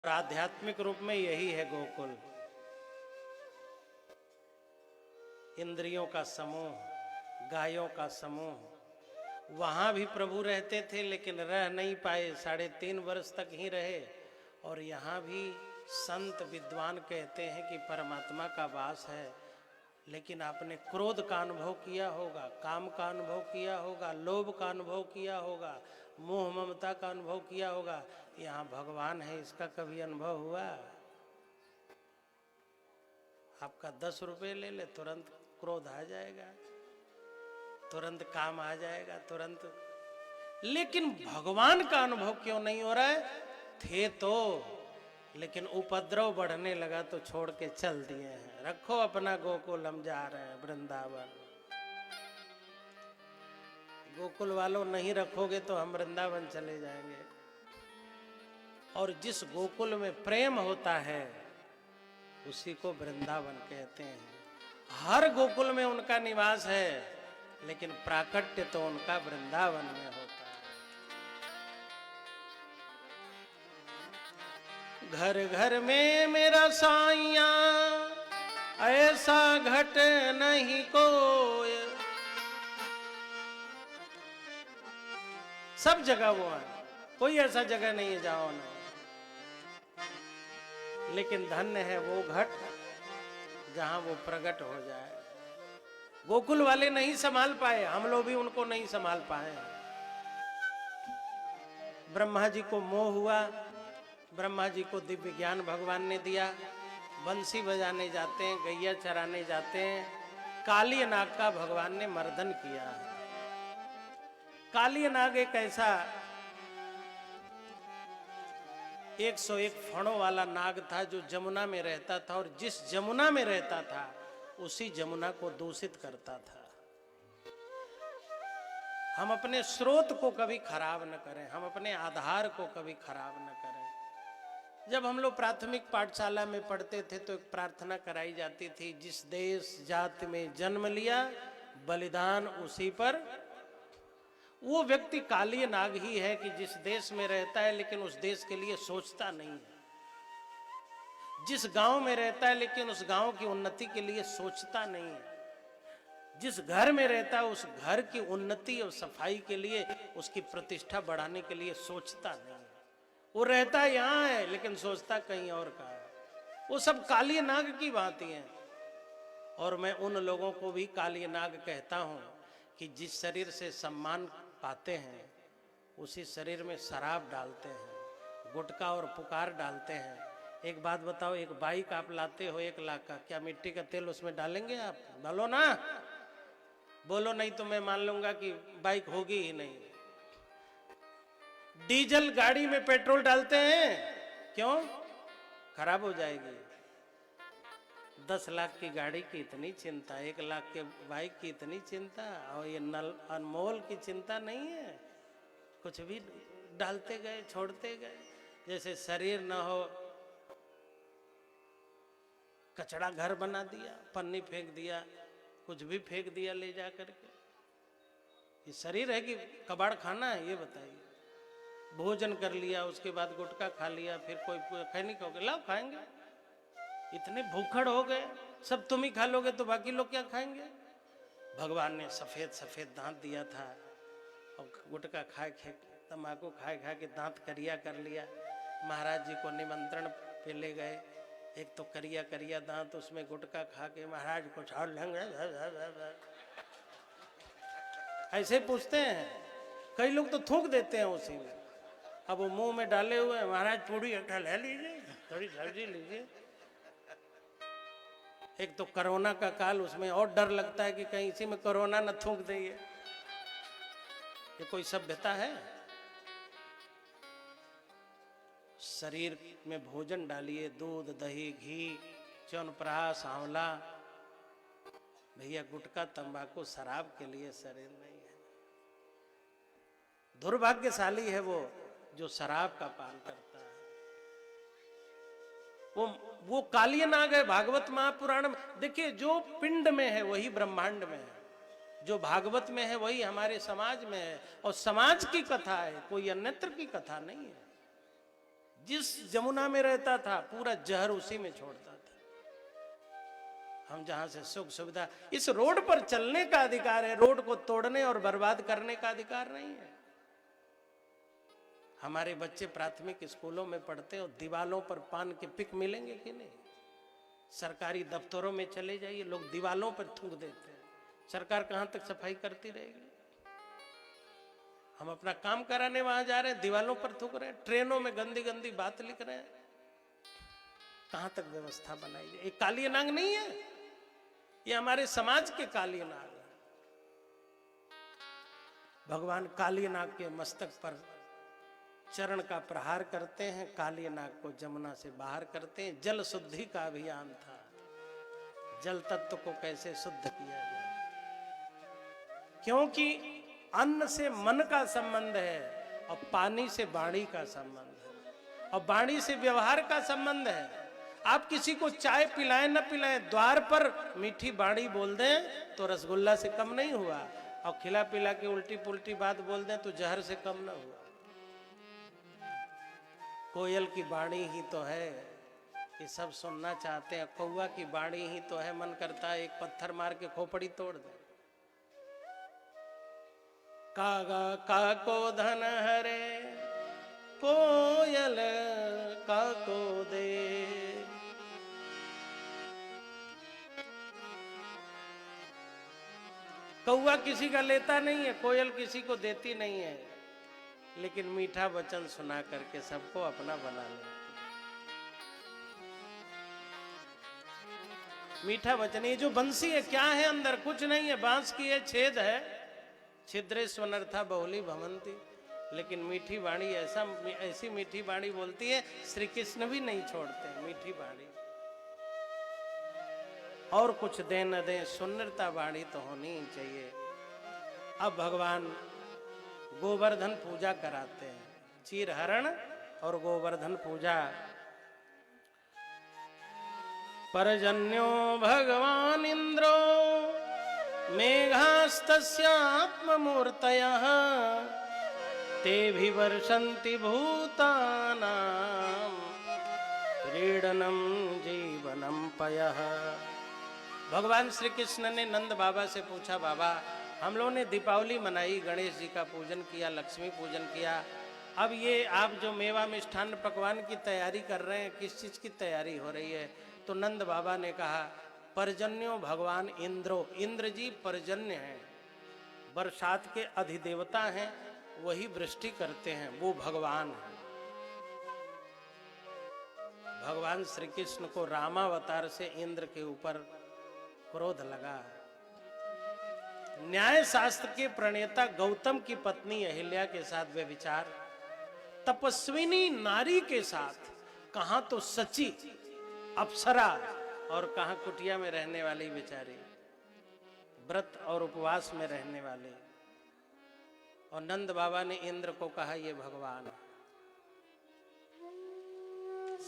आध्यात्मिक रूप में यही है गोकुल। इंद्रियों का समूह, गायों का समूह। वहां भी प्रभु रहते थे लेकिन रह नहीं पाए, 3.5 वर्ष तक ही रहे। और यहाँ भी संत विद्वान कहते हैं कि परमात्मा का वास है, लेकिन आपने क्रोध का अनुभव किया होगा, काम का अनुभव किया होगा, लोभ का अनुभव किया होगा, मोह ममता का अनुभव किया होगा। यहाँ भगवान है, इसका कभी अनुभव हुआ? आपका 10 रुपये ले ले, तुरंत क्रोध आ जाएगा, तुरंत काम आ जाएगा, तुरंत। लेकिन भगवान का अनुभव क्यों नहीं हो रहा है? थे तो, लेकिन उपद्रव बढ़ने लगा तो छोड़ के चल दिए हैं। रखो अपना गोकुल, हम जा रहे हैं वृंदावन। गोकुल वालों नहीं रखोगे तो हम वृंदावन चले जाएंगे। और जिस गोकुल में प्रेम होता है उसी को वृंदावन कहते हैं। हर गोकुल में उनका निवास है, लेकिन प्राकट्य तो उनका वृंदावन में होता है। घर घर में मेरा साइया, ऐसा घट नहीं कोई। सब जगह वो है, कोई ऐसा जगह नहीं है जहां नहीं। लेकिन धन्य है वो घट जहां वो प्रकट हो जाए। गोकुल वाले नहीं संभाल पाए, हम लोग भी उनको नहीं संभाल पाए। ब्रह्मा जी को मोह हुआ, ब्रह्मा जी को दिव्य ज्ञान भगवान ने दिया। बंसी बजाने जाते हैं, गैया चराने जाते हैं, काली नाग का भगवान ने मर्दन किया। काली नाग एक ऐसा 101 फणों वाला नाग था जो जमुना में रहता था, और जिस जमुना में रहता था उसी जमुना को दूषित करता था। हम अपने स्रोत को कभी खराब न करें, हम अपने आधार को कभी खराब न करें। जब हम लोग प्राथमिक पाठशाला में पढ़ते थे तो एक प्रार्थना कराई जाती थी, जिस देश जाति में जन्म लिया बलिदान उसी पर। वो व्यक्ति काली नाग ही है कि जिस देश में रहता है लेकिन उस देश के लिए सोचता नहीं है, जिस गांव में रहता है लेकिन उस गांव की उन्नति के लिए सोचता नहीं है, जिस घर में रहता है उस घर की उन्नति और सफाई के लिए, उसकी प्रतिष्ठा बढ़ाने के लिए सोचता नहीं है। वो रहता यहाँ है लेकिन सोचता कहीं और का है। वो सब काली नाग की भांति हैं। और मैं उन लोगों को भी काली नाग कहता हूं कि जिस शरीर से सम्मान पाते हैं उसी शरीर में शराब डालते हैं, गुटखा और पुकार डालते हैं। एक बात बताओ, एक बाइक आप लाते हो 1 लाख का, क्या मिट्टी का तेल उसमें डालेंगे आप? डालो ना, बोलो, नहीं तो मैं मान लूंगा कि बाइक होगी ही नहीं। डीजल गाड़ी में पेट्रोल डालते हैं, क्यों? खराब हो जाएगी। 10 लाख की गाड़ी की इतनी चिंता, 1 लाख के बाइक की इतनी चिंता, और ये अनमोल की चिंता नहीं है। कुछ भी डालते गए, छोड़ते गए। जैसे शरीर न हो, कचरा घर बना दिया, पन्नी फेंक दिया, कुछ भी फेंक दिया ले जा करके। ये शरीर है कि कबाड़ खाना है? ये बताइए। भोजन कर लिया, उसके बाद गुटखा खा लिया, फिर कोई खैनी खाओगे, लाओ खाएंगे। इतने भूखड़ हो गए, सब तुम ही खा लोगे तो बाकी लोग क्या खाएंगे? भगवान ने सफेद सफेद दांत दिया था, और गुटखा खाए खे तम्बाकू खाए खा के दांत करिया कर लिया। महाराज जी को निमंत्रण पे ले गए, एक तो करिया करिया दांत, उसमें गुटखा खा के महाराज को छाड़ लेंगे। ऐसे पूछते हैं। कई लोग तो थूक देते हैं उसी में। अब वो मुंह में डाले हुए, महाराज पूरी एक ले लीजिए, थोड़ी सब्जी लीजिए। एक तो कोरोना का काल, उसमें और डर लगता है कि कहीं इसी में कोरोना न थूक दे। ये कोई सभ्यता है? शरीर में भोजन डालिए, दूध, दही, घी, च्यवनप्राश, आंवला। भैया गुटखा, तंबाकू, शराब के लिए शरीर नहीं है। दुर्भाग्यशाली है वो जो शराब का पान करता है। वो काली नाग है। भागवत महापुराण में देखिए, जो पिंड में है वही ब्रह्मांड में है, जो भागवत में है वही हमारे समाज में है। और समाज की कथा है, कोई अन्यत्र की कथा नहीं है। जिस जमुना में रहता था पूरा जहर उसी में छोड़ता था। हम जहां से सुख सुविधा, इस रोड पर चलने का अधिकार है, रोड को तोड़ने और बर्बाद करने का अधिकार नहीं है। हमारे बच्चे प्राथमिक स्कूलों में पढ़ते और दीवालों पर पान के पिक मिलेंगे कि नहीं? सरकारी दफ्तरों में चले जाइए, लोग दीवालों पर थूक देते हैं। सरकार कहां तक सफाई करती रहेगी? हम अपना काम कराने वहां जा रहे हैं, दीवालों पर थूक रहे हैं, ट्रेनों में गंदी गंदी बात लिख रहे हैं। कहां तक व्यवस्था बनाई जाए? एक काली नाग नहीं है, ये हमारे समाज के काली नाग है। भगवान काली नाग के मस्तक पर चरण का प्रहार करते हैं, काली नाग को जमुना से बाहर करते हैं। जल शुद्धि का अभियान था, जल तत्व को कैसे शुद्ध किया जाए, क्योंकि अन्न से मन का संबंध है और पानी से वाणी का संबंध है और वाणी से व्यवहार का संबंध है। आप किसी को चाय पिलाएं न पिलाएं, द्वार पर मीठी वाणी बोल दें तो रसगुल्ला से कम नहीं हुआ, और खिला पिला के उल्टी पुल्टी बात बोल दें तो जहर से कम न हुआ। कोयल की वाणी ही तो है, ये सब सुनना चाहते हैं। कौवा की वाणी ही तो है, मन करता है एक पत्थर मार के खोपड़ी तोड़ दे। कागा काको धन हरे, कोयल काको दे। कौवा किसी का लेता नहीं है, कोयल किसी को देती नहीं है, लेकिन मीठा वचन सुना करके सबको अपना बना लेती। मीठा वचन, ये जो बंसी है क्या है अंदर? कुछ नहीं है, बांस की है, छेद है, छिद्रे स्वनर्था बहुली भवंती। लेकिन मीठी वाणी ऐसी मीठी वाणी बोलती है, श्री कृष्ण भी नहीं छोड़ते मीठी वाणी। और कुछ दे न दे, सुंदरता वाणी तो होनी ही चाहिए। अब भगवान गोवर्धन पूजा कराते हैं, चीरहरण और गोवर्धन पूजा। परजन्यो भगवान इंद्रो मेघास्तस्यात्ममूर्तयः तेभिवर्षन्ति भूतानां क्रीडनं जीवनं पयः। भगवान श्री कृष्ण ने नंद बाबा से पूछा, बाबा हम लोगों ने दीपावली मनाई, गणेश जी का पूजन किया, लक्ष्मी पूजन किया, अब ये आप जो मेवा मिष्ठान पकवान की तैयारी कर रहे हैं, किस चीज की तैयारी हो रही है? तो नंद बाबा ने कहा, पर्जन्यो भगवान इंद्रो, इंद्र जी पर्जन्य हैं, बरसात के अधिदेवता हैं, वही वृष्टि करते हैं, वो भगवान हैं। भगवान श्री कृष्ण को रामावतार से इंद्र के ऊपर क्रोध लगा। न्याय शास्त्र के प्रणेता गौतम की पत्नी अहिल्या के साथ व्यभिचार, तपस्विनी नारी के साथ, कहां तो सची अप्सरा और कहां कुटिया में रहने वाली बेचारी, व्रत और उपवास में रहने वाले। और नंद बाबा ने इंद्र को कहा ये भगवान है।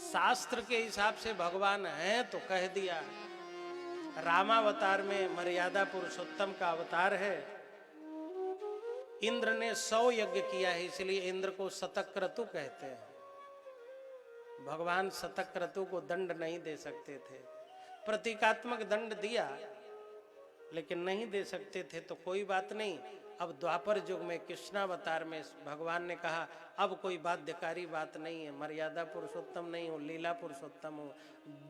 शास्त्र के हिसाब से भगवान है तो कह दिया। रामावतार में मर्यादा पुरुषोत्तम का अवतार है। इंद्र ने 100 यज्ञ किया है, इसलिए इंद्र को शतक्रतु कहते हैं। भगवान शतक्रतु को दंड नहीं दे सकते थे, प्रतीकात्मक दंड दिया, लेकिन नहीं दे सकते थे तो कोई बात नहीं। अब द्वापर युग में कृष्णावतार में भगवान ने कहा अब कोई बाध्यकारी बात नहीं है, मर्यादा पुरुषोत्तम नहीं हो, लीला पुरुषोत्तम हो,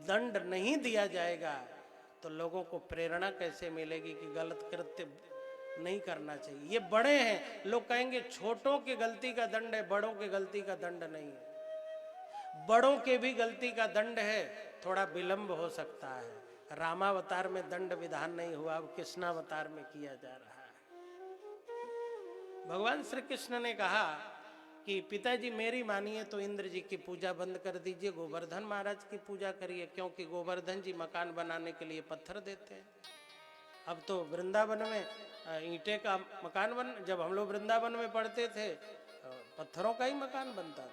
दंड नहीं दिया जाएगा तो लोगों को प्रेरणा कैसे मिलेगी कि गलत कृत्य नहीं करना चाहिए। ये बड़े हैं, लोग कहेंगे छोटों की गलती का दंड है, बड़ों की गलती का दंड नहीं है। बड़ों के भी गलती का दंड है, थोड़ा विलंब हो सकता है। रामावतार में दंड विधान नहीं हुआ, अब कृष्णावतार में किया जा रहा है। भगवान श्री कृष्ण ने कहा कि पिताजी मेरी मानिए तो इंद्र जी की पूजा बंद कर दीजिए, गोवर्धन महाराज की पूजा करिए, क्योंकि गोवर्धन जी मकान बनाने के लिए पत्थर देते हैं। अब तो वृंदावन में ईंटे का मकान जब हम लोग वृंदावन में पढ़ते थे पत्थरों का ही मकान बनता था,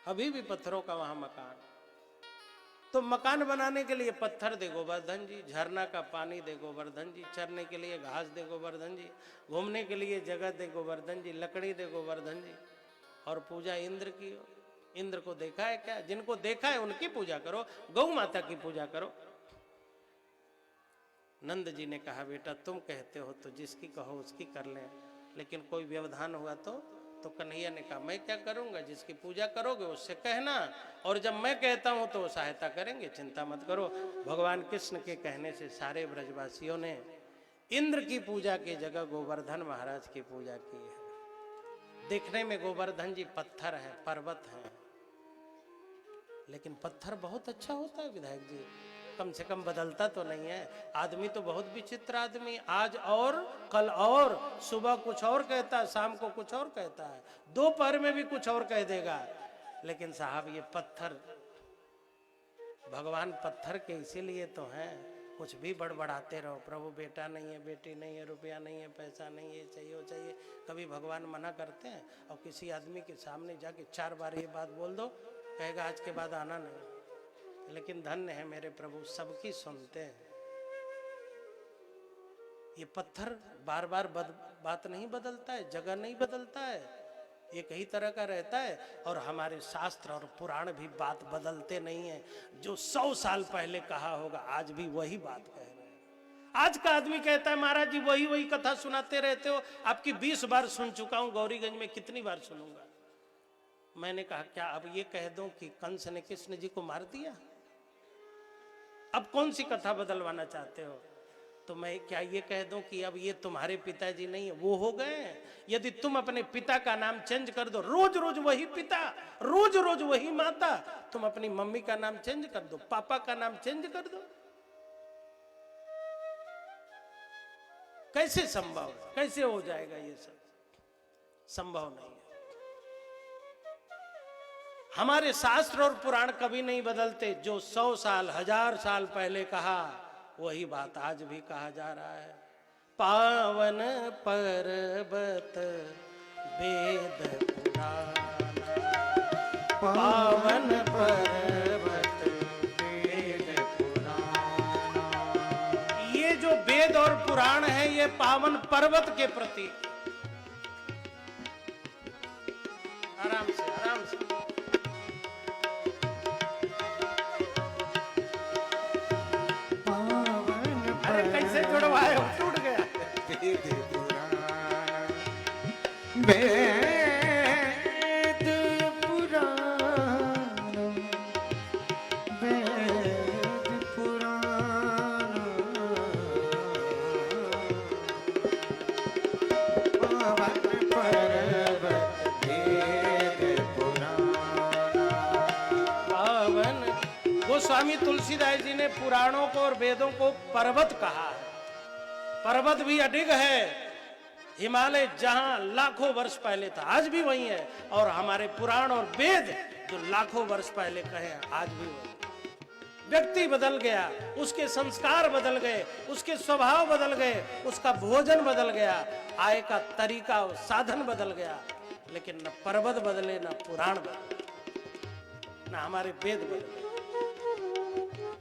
अभी भी पत्थरों का वहां मकान। तो मकान बनाने के लिए पत्थर दे गोवर्धन जी, झरना का पानी दे गोवर्धन जी, चरने के लिए घास दे गोवर्धन जी, घूमने के लिए जगह दे गोवर्धन जी, लकड़ी दे गोवर्धन जी, और पूजा इंद्र की हो। इंद्र को देखा है क्या? जिनको देखा है उनकी पूजा करो, गौ माता की पूजा करो। नंद जी ने कहा बेटा तुम कहते हो तो जिसकी कहो उसकी कर लें, लेकिन कोई व्यवधान हुआ तो कन्हैया ने कहा मैं क्या करूंगा, जिसकी पूजा करोगे उससे कहना, और जब मैं कहता हूं तो वो सहायता करेंगे, चिंता मत करो। भगवान कृष्ण के कहने से सारे ब्रजवासियों ने इंद्र की पूजा की जगह गोवर्धन महाराज की पूजा की है। देखने में गोवर्धन जी पत्थर है, पर्वत है, लेकिन पत्थर बहुत अच्छा होता है विधायक जी, कम से कम बदलता तो नहीं है। आदमी तो बहुत विचित्र आदमी, आज और कल और, सुबह कुछ और कहता है, शाम को कुछ और कहता है, दोपहर में भी कुछ और कह देगा। लेकिन साहब ये पत्थर, भगवान पत्थर के इसीलिए तो हैं, कुछ भी बड़बड़ाते रहो, प्रभु बेटा नहीं है, बेटी नहीं है, रुपया नहीं है, पैसा नहीं है, चाहिए वो चाहिए, कभी भगवान मना करते हैं? और किसी आदमी के सामने जाके 4 बार ये बात बोल दो, कहेगा आज के बाद आना नहीं। लेकिन धन्य है मेरे प्रभु, सबकी सुनते हैं। ये पत्थर बार बार बात नहीं बदलता है, जगह नहीं बदलता है, एक ही तरह का रहता है। और हमारे शास्त्र और पुराण भी बात बदलते नहीं है। जो 100 साल पहले कहा होगा आज भी वही बात कह रहे हैं। आज का आदमी कहता है महाराज जी वही कथा सुनाते रहते हो, आपकी 20 बार सुन चुका हूं, गौरीगंज में कितनी बार सुनूंगा। मैंने कहा क्या अब ये कह दूं कि कंस ने कृष्ण जी को मार दिया? अब कौन सी कथा बदलवाना चाहते हो? तो मैं क्या ये कह दूं कि अब ये तुम्हारे पिताजी नहीं है, वो हो गए? यदि तुम अपने पिता का नाम चेंज कर दो, रोज रोज वही पिता, रोज रोज वही माता, तुम अपनी मम्मी का नाम चेंज कर दो, पापा का नाम चेंज कर दो, कैसे संभव, कैसे हो जाएगा? ये सब संभव नहीं है। हमारे शास्त्र और पुराण कभी नहीं बदलते। जो 100 साल 1000 साल पहले कहा वही बात आज भी कहा जा रहा है। पावन पर्वत वेद पुराण, पावन पर्वत वेद पुराण। ये जो वेद और पुराण है ये पावन पर्वत के प्रति। आराम से आराम से। कैसे जुड़वाए हो, टूट गया। वेद पुराण, वेद पुराण, वेद पुराण, पावन पर्वत वेद पुराण, पावन। गोस्वामी तुलसीदास जी ने पुराणों को और वेदों को पर्वत कहा है। पर्वत भी अडिग है, हिमालय जहां लाखों वर्ष पहले था आज भी वही है, और हमारे पुराण और वेद जो लाखों वर्ष पहले कहे आज भी वही। व्यक्ति बदल गया, उसके संस्कार बदल गए, उसके स्वभाव बदल गए, उसका भोजन बदल गया, आय का तरीका और साधन बदल गया, लेकिन न पर्वत बदले, न पुराण बदले, न हमारे वेद बदले।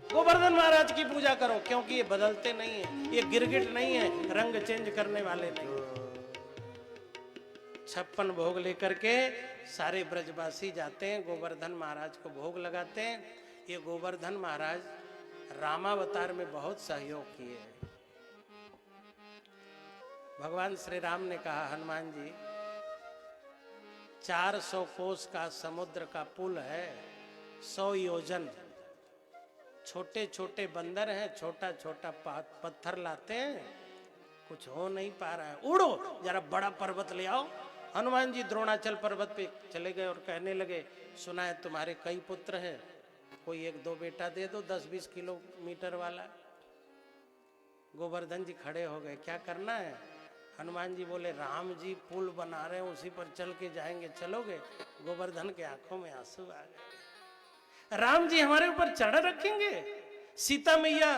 गोवर्धन महाराज की पूजा करो, क्योंकि ये बदलते नहीं है, ये गिरगिट नहीं है रंग चेंज करने वाले नहीं। 56 भोग लेकर के सारे ब्रजवासी जाते हैं, गोवर्धन महाराज को भोग लगाते हैं। ये गोवर्धन महाराज रामावतार में बहुत सहयोग किए। भगवान श्री राम ने कहा हनुमान जी 400 कोस का समुद्र का पुल है, 100 योजन, छोटे छोटे बंदर हैं, छोटा छोटा पत्थर लाते हैं, कुछ हो नहीं पा रहा है, उड़ो जरा बड़ा पर्वत ले आओ। हनुमान जी द्रोणाचल पर्वत पे चले गए और कहने लगे सुना है तुम्हारे कई पुत्र हैं, कोई 1-2 बेटा दे दो 10-20 किलोमीटर वाला। गोवर्धन जी खड़े हो गए, क्या करना है? हनुमान जी बोले राम जी पुल बना रहे हैं, उसी पर चल के जाएंगे, चलोगे? गोवर्धन के आंखों में आंसू आ गए। राम जी हमारे ऊपर चढ़ रखेंगे? सीता मैया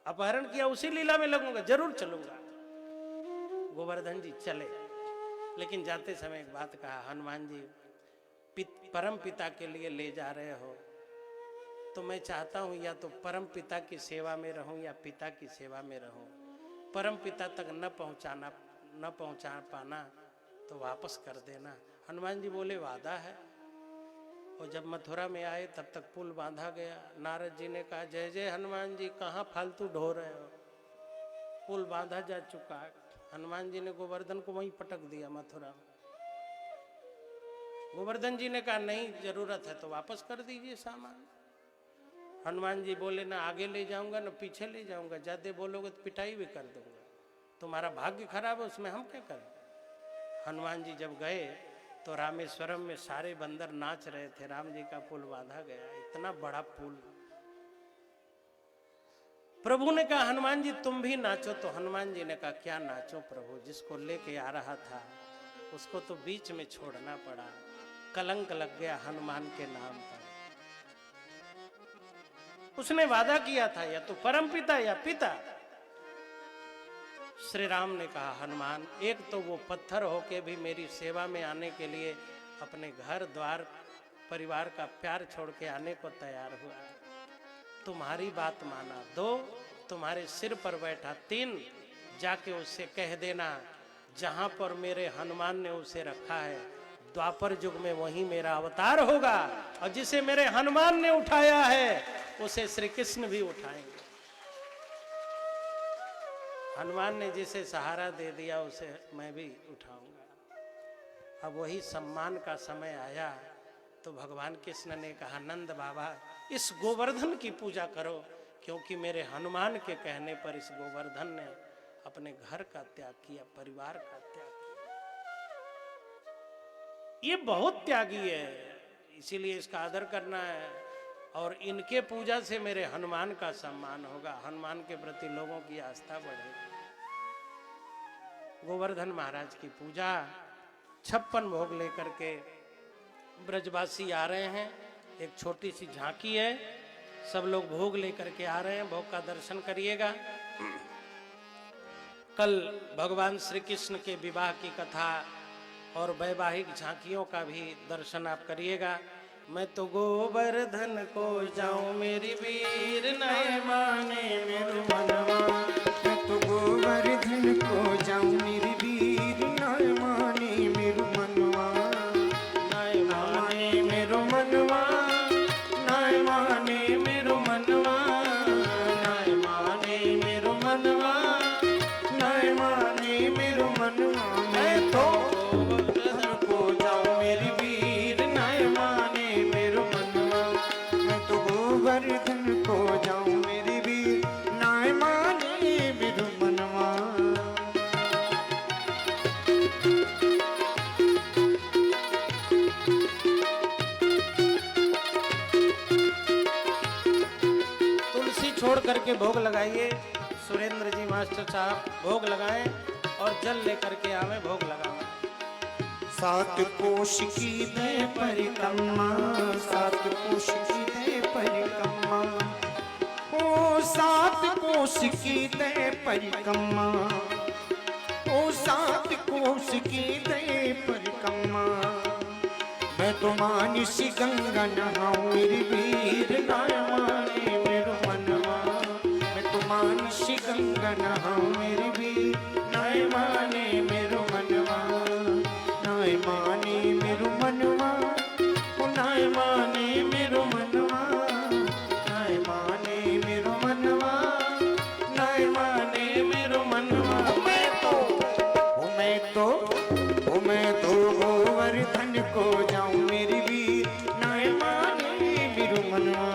अपहरण किया, उसी लीला में लगूंगा, जरूर चलूंगा। गोवर्धन जी चले, लेकिन जाते समय एक बात कहा, हनुमान जी परम पिता के लिए ले जा रहे हो तो मैं चाहता हूं या तो परम पिता की सेवा में रहूं या पिता की सेवा में रहूं। परम पिता तक न पहुंचा पाना तो वापस कर देना। हनुमान जी बोले वादा है? और जब मथुरा में आए तब तक पुल बांधा गया। नारद जी ने कहा, जय जय हनुमान जी, कहाँ फालतू ढो रहे हो, पुल बांधा जा चुका है। हनुमान जी ने गोवर्धन को वहीं पटक दिया मथुरा में। गोवर्धन जी ने कहा, नहीं जरूरत है तो वापस कर दीजिए सामान। हनुमान जी बोले, ना आगे ले जाऊंगा ना पीछे ले जाऊंगा, ज्यादा बोलोगे तो पिटाई भी कर दूंगा, तुम्हारा भाग्य खराब है, उसमें हम क्या करें। हनुमान जी जब गए तो रामेश्वरम में सारे बंदर नाच रहे थे, राम जी का पुल बांधा गया, इतना बड़ा पुल। प्रभु ने कहा, हनुमान जी तुम भी नाचो। तो हनुमान जी ने कहा, क्या नाचो प्रभु, जिसको लेके आ रहा था उसको तो बीच में छोड़ना पड़ा, कलंक लग गया हनुमान के नाम पर। उसने वादा किया था, या तो परमपिता या पिता। श्री राम ने कहा, हनुमान एक तो वो पत्थर होके भी मेरी सेवा में आने के लिए अपने घर द्वार परिवार का प्यार छोड़ के आने को तैयार हुआ, तुम्हारी बात माना। दो, तुम्हारे सिर पर बैठा। तीन, जाके उससे कह देना जहां पर मेरे हनुमान ने उसे रखा है द्वापर युग में वहीं मेरा अवतार होगा, और जिसे मेरे हनुमान ने उठाया है उसे श्री कृष्ण भी उठाएंगे। हनुमान ने जिसे सहारा दे दिया उसे मैं भी उठाऊंगा। अब वही सम्मान का समय आया तो भगवान कृष्ण ने कहा, नंद बाबा इस गोवर्धन की पूजा करो, क्योंकि मेरे हनुमान के कहने पर इस गोवर्धन ने अपने घर का त्याग किया, परिवार का त्याग किया। ये बहुत त्यागी है, इसीलिए इसका आदर करना है, और इनके पूजा से मेरे हनुमान का सम्मान होगा, हनुमान के प्रति लोगों की आस्था बढ़ेगी। गोवर्धन महाराज की पूजा, 56 भोग लेकर के ब्रजवासी आ रहे हैं। एक छोटी सी झांकी है, सब लोग भोग लेकर के आ रहे हैं, भोग का दर्शन करिएगा। कल भगवान श्री कृष्ण के विवाह की कथा और वैवाहिक झांकियों का भी दर्शन आप करिएगा। मैं तो गोवर्धन को जाऊं मेरी वीर नए माने मेरे मनवा, मैं तो गोवर्धन को जाऊं मेरी वीर नए माने मेरे मनवा, नए माने मेरो मनवा, नए माने मेरो मनवा, नए माने मेरो मनवा, नए माने मेरे मनवा। मैं तो गोवर्धन को जाऊं मेरी वीर नए माने मेरो मनवा। मैं तो गोवर्धन को जाऊं मेरी वीर नए माने मेरे मनवा। तुलसी छोड़ करके भोग लगाइए। सुरेंद्र जी मास्टर साहब भोग लगाएं और जल लेकर के आवे, भोग लगाओ। सात कोश की दे परिक्रमा, सात कोश की दे परिक्रमा, ओ सात कोश की दे परिक्रमा, ओ सात कोश की दे परिक्रमा। मैं तो मानसी गंगा नहाऊं मेरी वीर नए माने मेरो मनवा, मैं तो मानसी गंगा नहाऊं मेरी वीर नए माने मेरो मनवा, नए माने मेरो मनवा, ओ नए माने मेरो मनवा, नए माने मेरो मनवा, नए माने मेरो मनवा। मैं तो गोवर्धन को जाऊं मेरी वीर नए माने मेरो मनवा।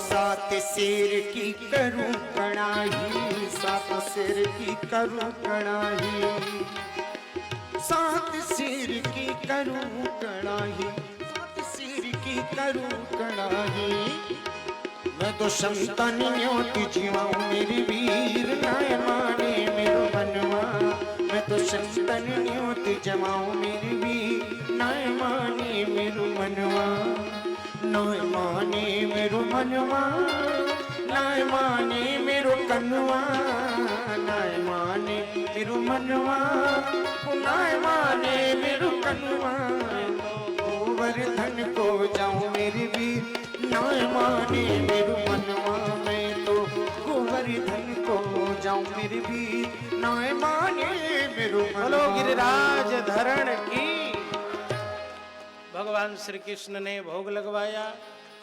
सात सिर की करूं कड़ाही, सात सिर की करूं कड़ाही, सात सिर की करूं कड़ाही, सात सिर की करूं कड़ाही। मैं तो संतन न्योती जीवाऊं मेरी वीर नए माने मेरो मनवा, मैं तो संतन न्योती जमाऊं मेरी वीर नए माने मेरो मनवा, नए माने मेरो मनवा, नाय माने मेरो कनुआ, नाय माने मेरो मनवा, नाय माने मेरो कनुआ, गोवर्धन को जाऊं मेरी वीर, नाय माने मेरो मनवा, मैं तो गोवर्धन को जाऊं मेरी वीर, नाय माने मेरो मनवा। बोलो गिरिराज धरण की। भगवान श्री कृष्ण ने भोग लगवाया,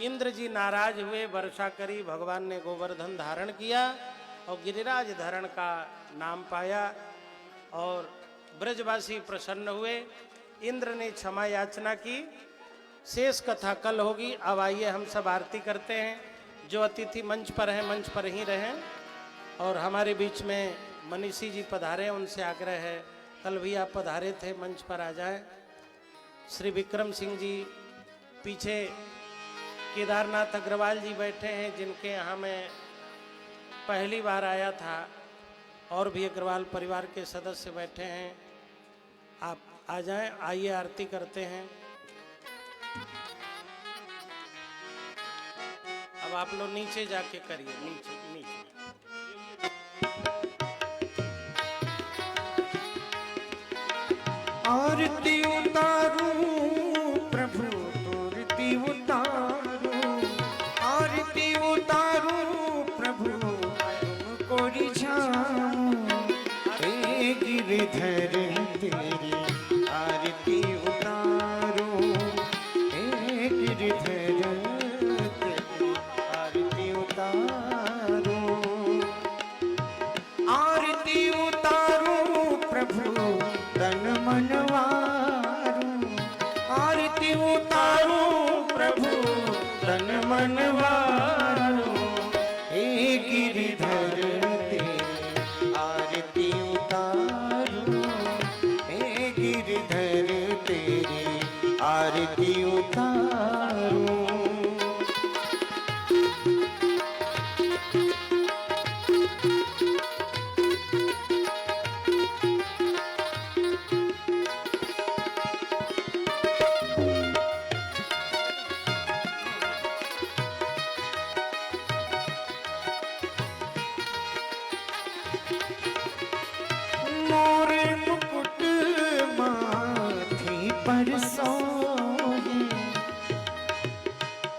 इंद्र जी नाराज हुए, वर्षा करी, भगवान ने गोवर्धन धारण किया और गिरिराज धरण का नाम पाया और ब्रजवासी प्रसन्न हुए। इंद्र ने क्षमा याचना की। शेष कथा कल होगी। अब आइए हम सब आरती करते हैं। जो अतिथि मंच पर हैं मंच पर ही रहें और हमारे बीच में मनीषी जी पधारे, उनसे आग्रह है, कल भी आप पधारे थे, मंच पर आ जाएं। श्री विक्रम सिंह जी पीछे, केदारनाथ अग्रवाल जी बैठे हैं, जिनके यहाँ मैं पहली बार आया था, और भी अग्रवाल परिवार के सदस्य बैठे हैं। आप आ जाएं, आइए आरती करते हैं। अब आप लोग नीचे जाके करिए, नीचे नीचे। आरती उतारूं प्रभु तोरती उतारूं, आरती उतारूं प्रभु तुमको रिझाऊं, हे गिरधर तेरी आरती उतारूं, हे गिरधर तेरी आरती उतारूं, आरती उतारूं प्रभु तन मनवारूं, आरती उतारूं प्रभु तन मनवारूं, हे गिरिधर तेरी आरती उतारूं, हे गिरिधर तेरी आरती उतारूं। मोर मुकुट माथे पर सोहे,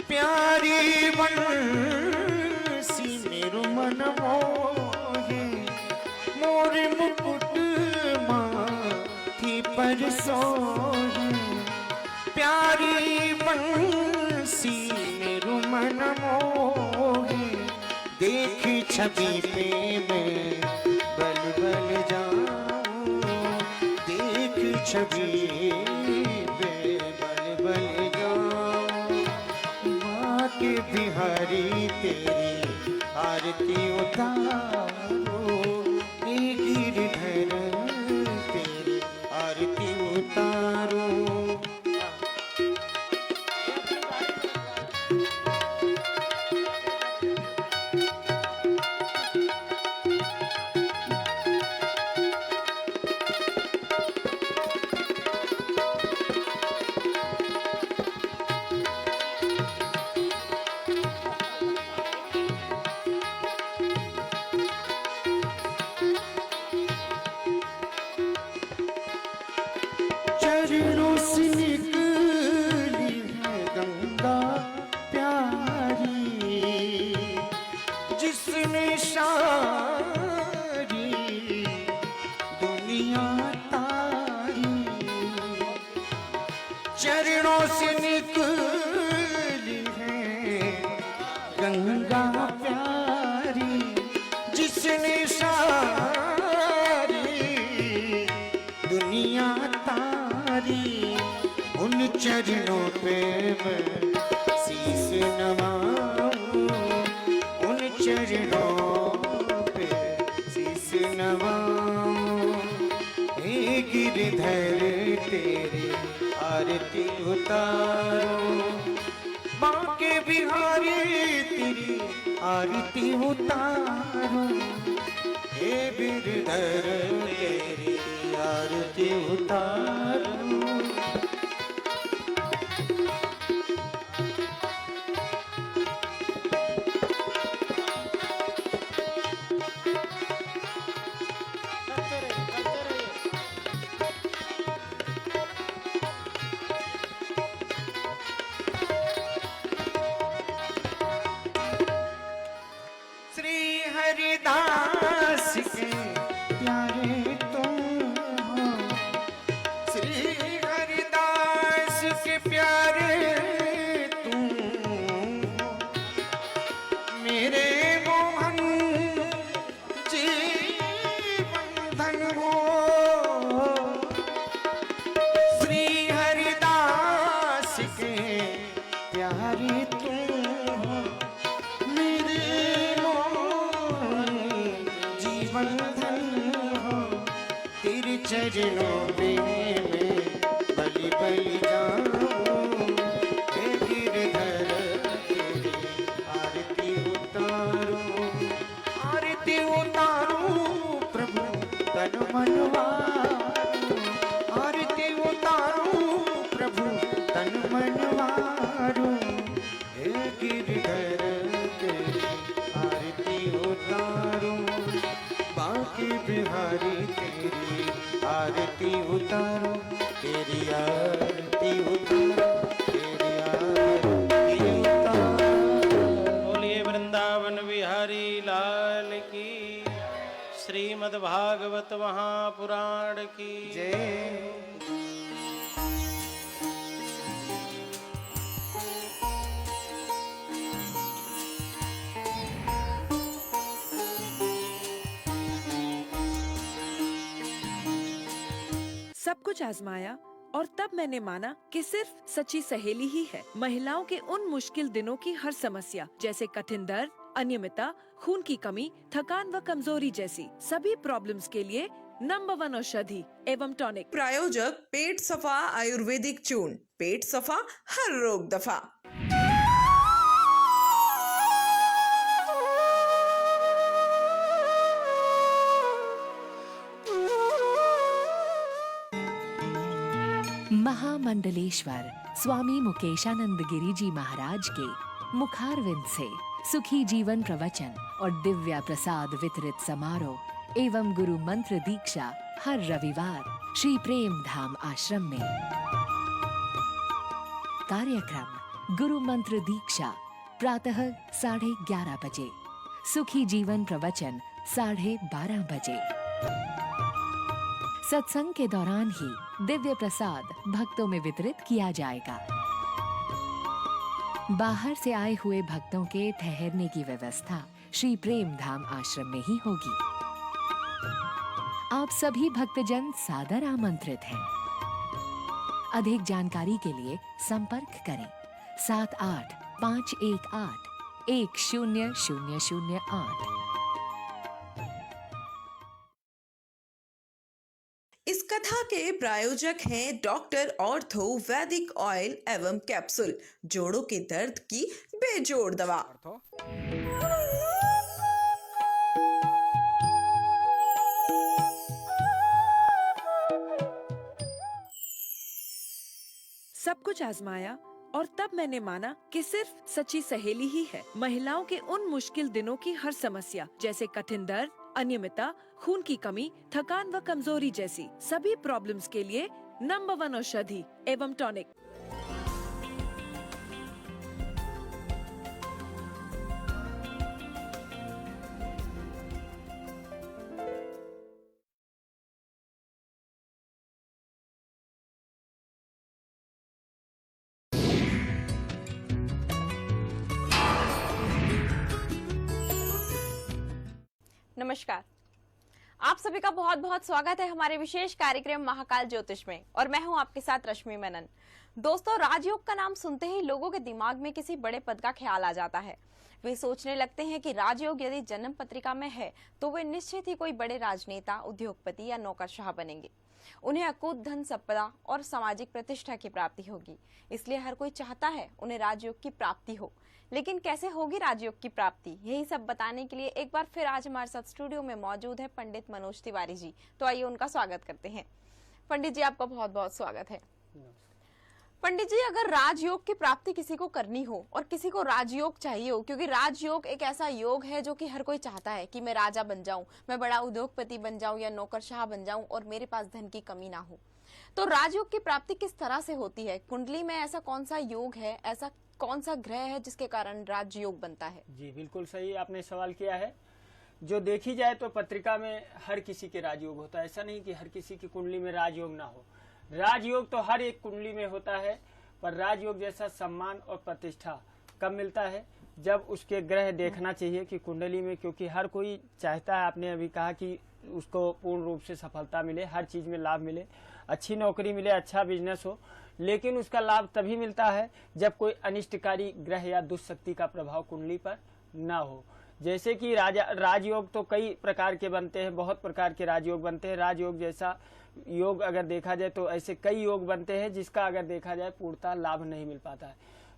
प्यारी बंसी मेरो मन मोहे, मोर मुकुट माथे पर सोहे, प्यारी बंसी मेरो मन मोहे, देख छवि पे मैं बल बल जाऊं, देख छवि पे बल बल जाऊं, माँ के बिहारी तेरी आरती उतारो, हे गिरधर तेरी आरती उतारो। चरणों से निकली है गंगा प्यारी, जिसने सारी दुनिया तारी, चरणों से निकली है गंगा प्यारी, जिसने सारी दुनिया तारी, उन चरणों पे मैं शीश नवाऊं, उन चरणों पे शीश नवाऊं, हे गिरधर तेरी आरती उतारो, माँ के बिहारी तेरी आरती उतारो, हे गिरधर तेरी आरती उतारो। हरिदास के प्यारे तुम हो, श्री हरिदास के प्यारे तुम हो, मेरे मोहन जीवन धन हो, श्री हरिदास के प्यारे तुम हो, मेरे मोहन जीवन धन हो, तेरे चरणों में मैं बलि बलि जाऊं, हे गिरधर तेरी आरती उतारूं, आरती उतारूं प्रभु तन मन वारूं, आरती उतारूं प्रभु तन मन वारूं, हे गिरधर तेरी आरती उतारूं, बांके बिहारी तेरी आरती उतारूं, तेरी आरती उतारूं, तेरी आरती उतारूं। बोलिए वृंदावन बिहारी लाल की, श्रीमद् भागवत महापुराण की जय। सब कुछ आजमाया और तब मैंने माना कि सिर्फ सच्ची सहेली ही है महिलाओं के उन मुश्किल दिनों की हर समस्या, जैसे कठिन दर्द, अनियमितता, खून की कमी, थकान व कमजोरी जैसी सभी प्रॉब्लम्स के लिए नंबर 1 औषधि एवं टॉनिक। प्रायोजक पेट सफा आयुर्वेदिक चूर्ण, पेट सफा हर रोग दफा। महामंडलेश्वर स्वामी मुकेशानंद गिरी जी महाराज के मुखारविंद से सुखी जीवन प्रवचन और दिव्य प्रसाद वितरित समारोह एवं गुरु मंत्र दीक्षा हर रविवार श्री प्रेम धाम आश्रम में। कार्यक्रम गुरु मंत्र दीक्षा प्रातः 11:30 बजे, सुखी जीवन प्रवचन 12:30 बजे। सत्संग के दौरान ही दिव्य प्रसाद भक्तों में वितरित किया जाएगा। बाहर से आए हुए भक्तों के ठहरने की व्यवस्था श्री प्रेम धाम आश्रम में ही होगी। आप सभी भक्तजन सादर आमंत्रित हैं। अधिक जानकारी के लिए संपर्क करें 7851181008। इस कथा के प्रायोजक हैं डॉक्टर ऑर्थो वैदिक ऑयल एवं कैप्सूल, जोड़ों के दर्द की बेजोड़ दवा। सब कुछ आजमाया और तब मैंने माना कि सिर्फ सच्ची सहेली ही है महिलाओं के उन मुश्किल दिनों की हर समस्या, जैसे कठिन दर्द, अनियमितता, खून की कमी, थकान व कमजोरी जैसी सभी प्रॉब्लम्स के लिए नंबर 1 औषधि एवं टॉनिक। नमस्कार, आप सभी का बहुत बहुत स्वागत है हमारे विशेष कार्यक्रम महाकाल ज्योतिष में, और मैं हूं आपके साथ रश्मि मेनन। दोस्तों, राजयोग का नाम सुनते ही लोगों के दिमाग में किसी बड़े पद का ख्याल आ जाता है। वे सोचने लगते हैं कि राजयोग यदि जन्म पत्रिका में है तो वे निश्चित ही कोई बड़े राजनेता, उद्योगपति या नौकरशाह बनेंगे। उन्हें अकूत धन संपदा और सामाजिक प्रतिष्ठा की प्राप्ति होगी। इसलिए हर कोई चाहता है उन्हें राजयोग की प्राप्ति हो। लेकिन कैसे होगी राजयोग की प्राप्ति, यही सब बताने के लिए एक बार फिर आज हमारे साथ स्टूडियो में मौजूद है पंडित मनोज तिवारी जी। तो आइए उनका स्वागत करते हैं। पंडित जी, आपका बहुत बहुत स्वागत है। पंडित जी, अगर राजयोग की प्राप्ति किसी को करनी हो और किसी को राजयोग चाहिए हो, क्योंकि राजयोग एक ऐसा योग है जो कि हर कोई चाहता है कि मैं राजा बन जाऊं, मैं बड़ा उद्योगपति बन जाऊं या नौकरशाह बन जाऊं और मेरे पास धन की कमी ना हो, तो राजयोग की प्राप्ति किस तरह से होती है? कुंडली में ऐसा कौन सा योग है, ऐसा कौन सा ग्रह है जिसके कारण राजयोग बनता है? जी बिल्कुल सही आपने सवाल किया है। जो देखी जाए तो पत्रिका में हर किसी के राजयोग होता है, ऐसा नहीं कि हर किसी की कुंडली में राजयोग ना हो। राजयोग तो हर एक कुंडली में होता है, पर राजयोग जैसा सम्मान और प्रतिष्ठा कब मिलता है? जब उसके ग्रह देखना चाहिए कि कुंडली में, क्योंकि हर कोई चाहता है, आपने अभी कहा कि उसको पूर्ण रूप से सफलता मिले, हर चीज में लाभ मिले, अच्छी नौकरी मिले, अच्छा बिजनेस हो, लेकिन उसका लाभ तभी मिलता है जब कोई अनिष्टकारी ग्रह या दुष्शक्ति का प्रभाव कुंडली पर ना हो। जैसे कि राजयोग तो कई प्रकार के बनते हैं, बहुत प्रकार के राजयोग बनते हैं। राजयोग जैसा योग अगर देखा जाए तो ऐसे कई योग बनते हैं जिसका अगर देखा जाए पूर्णतः लाभ नहीं मिल पाता है,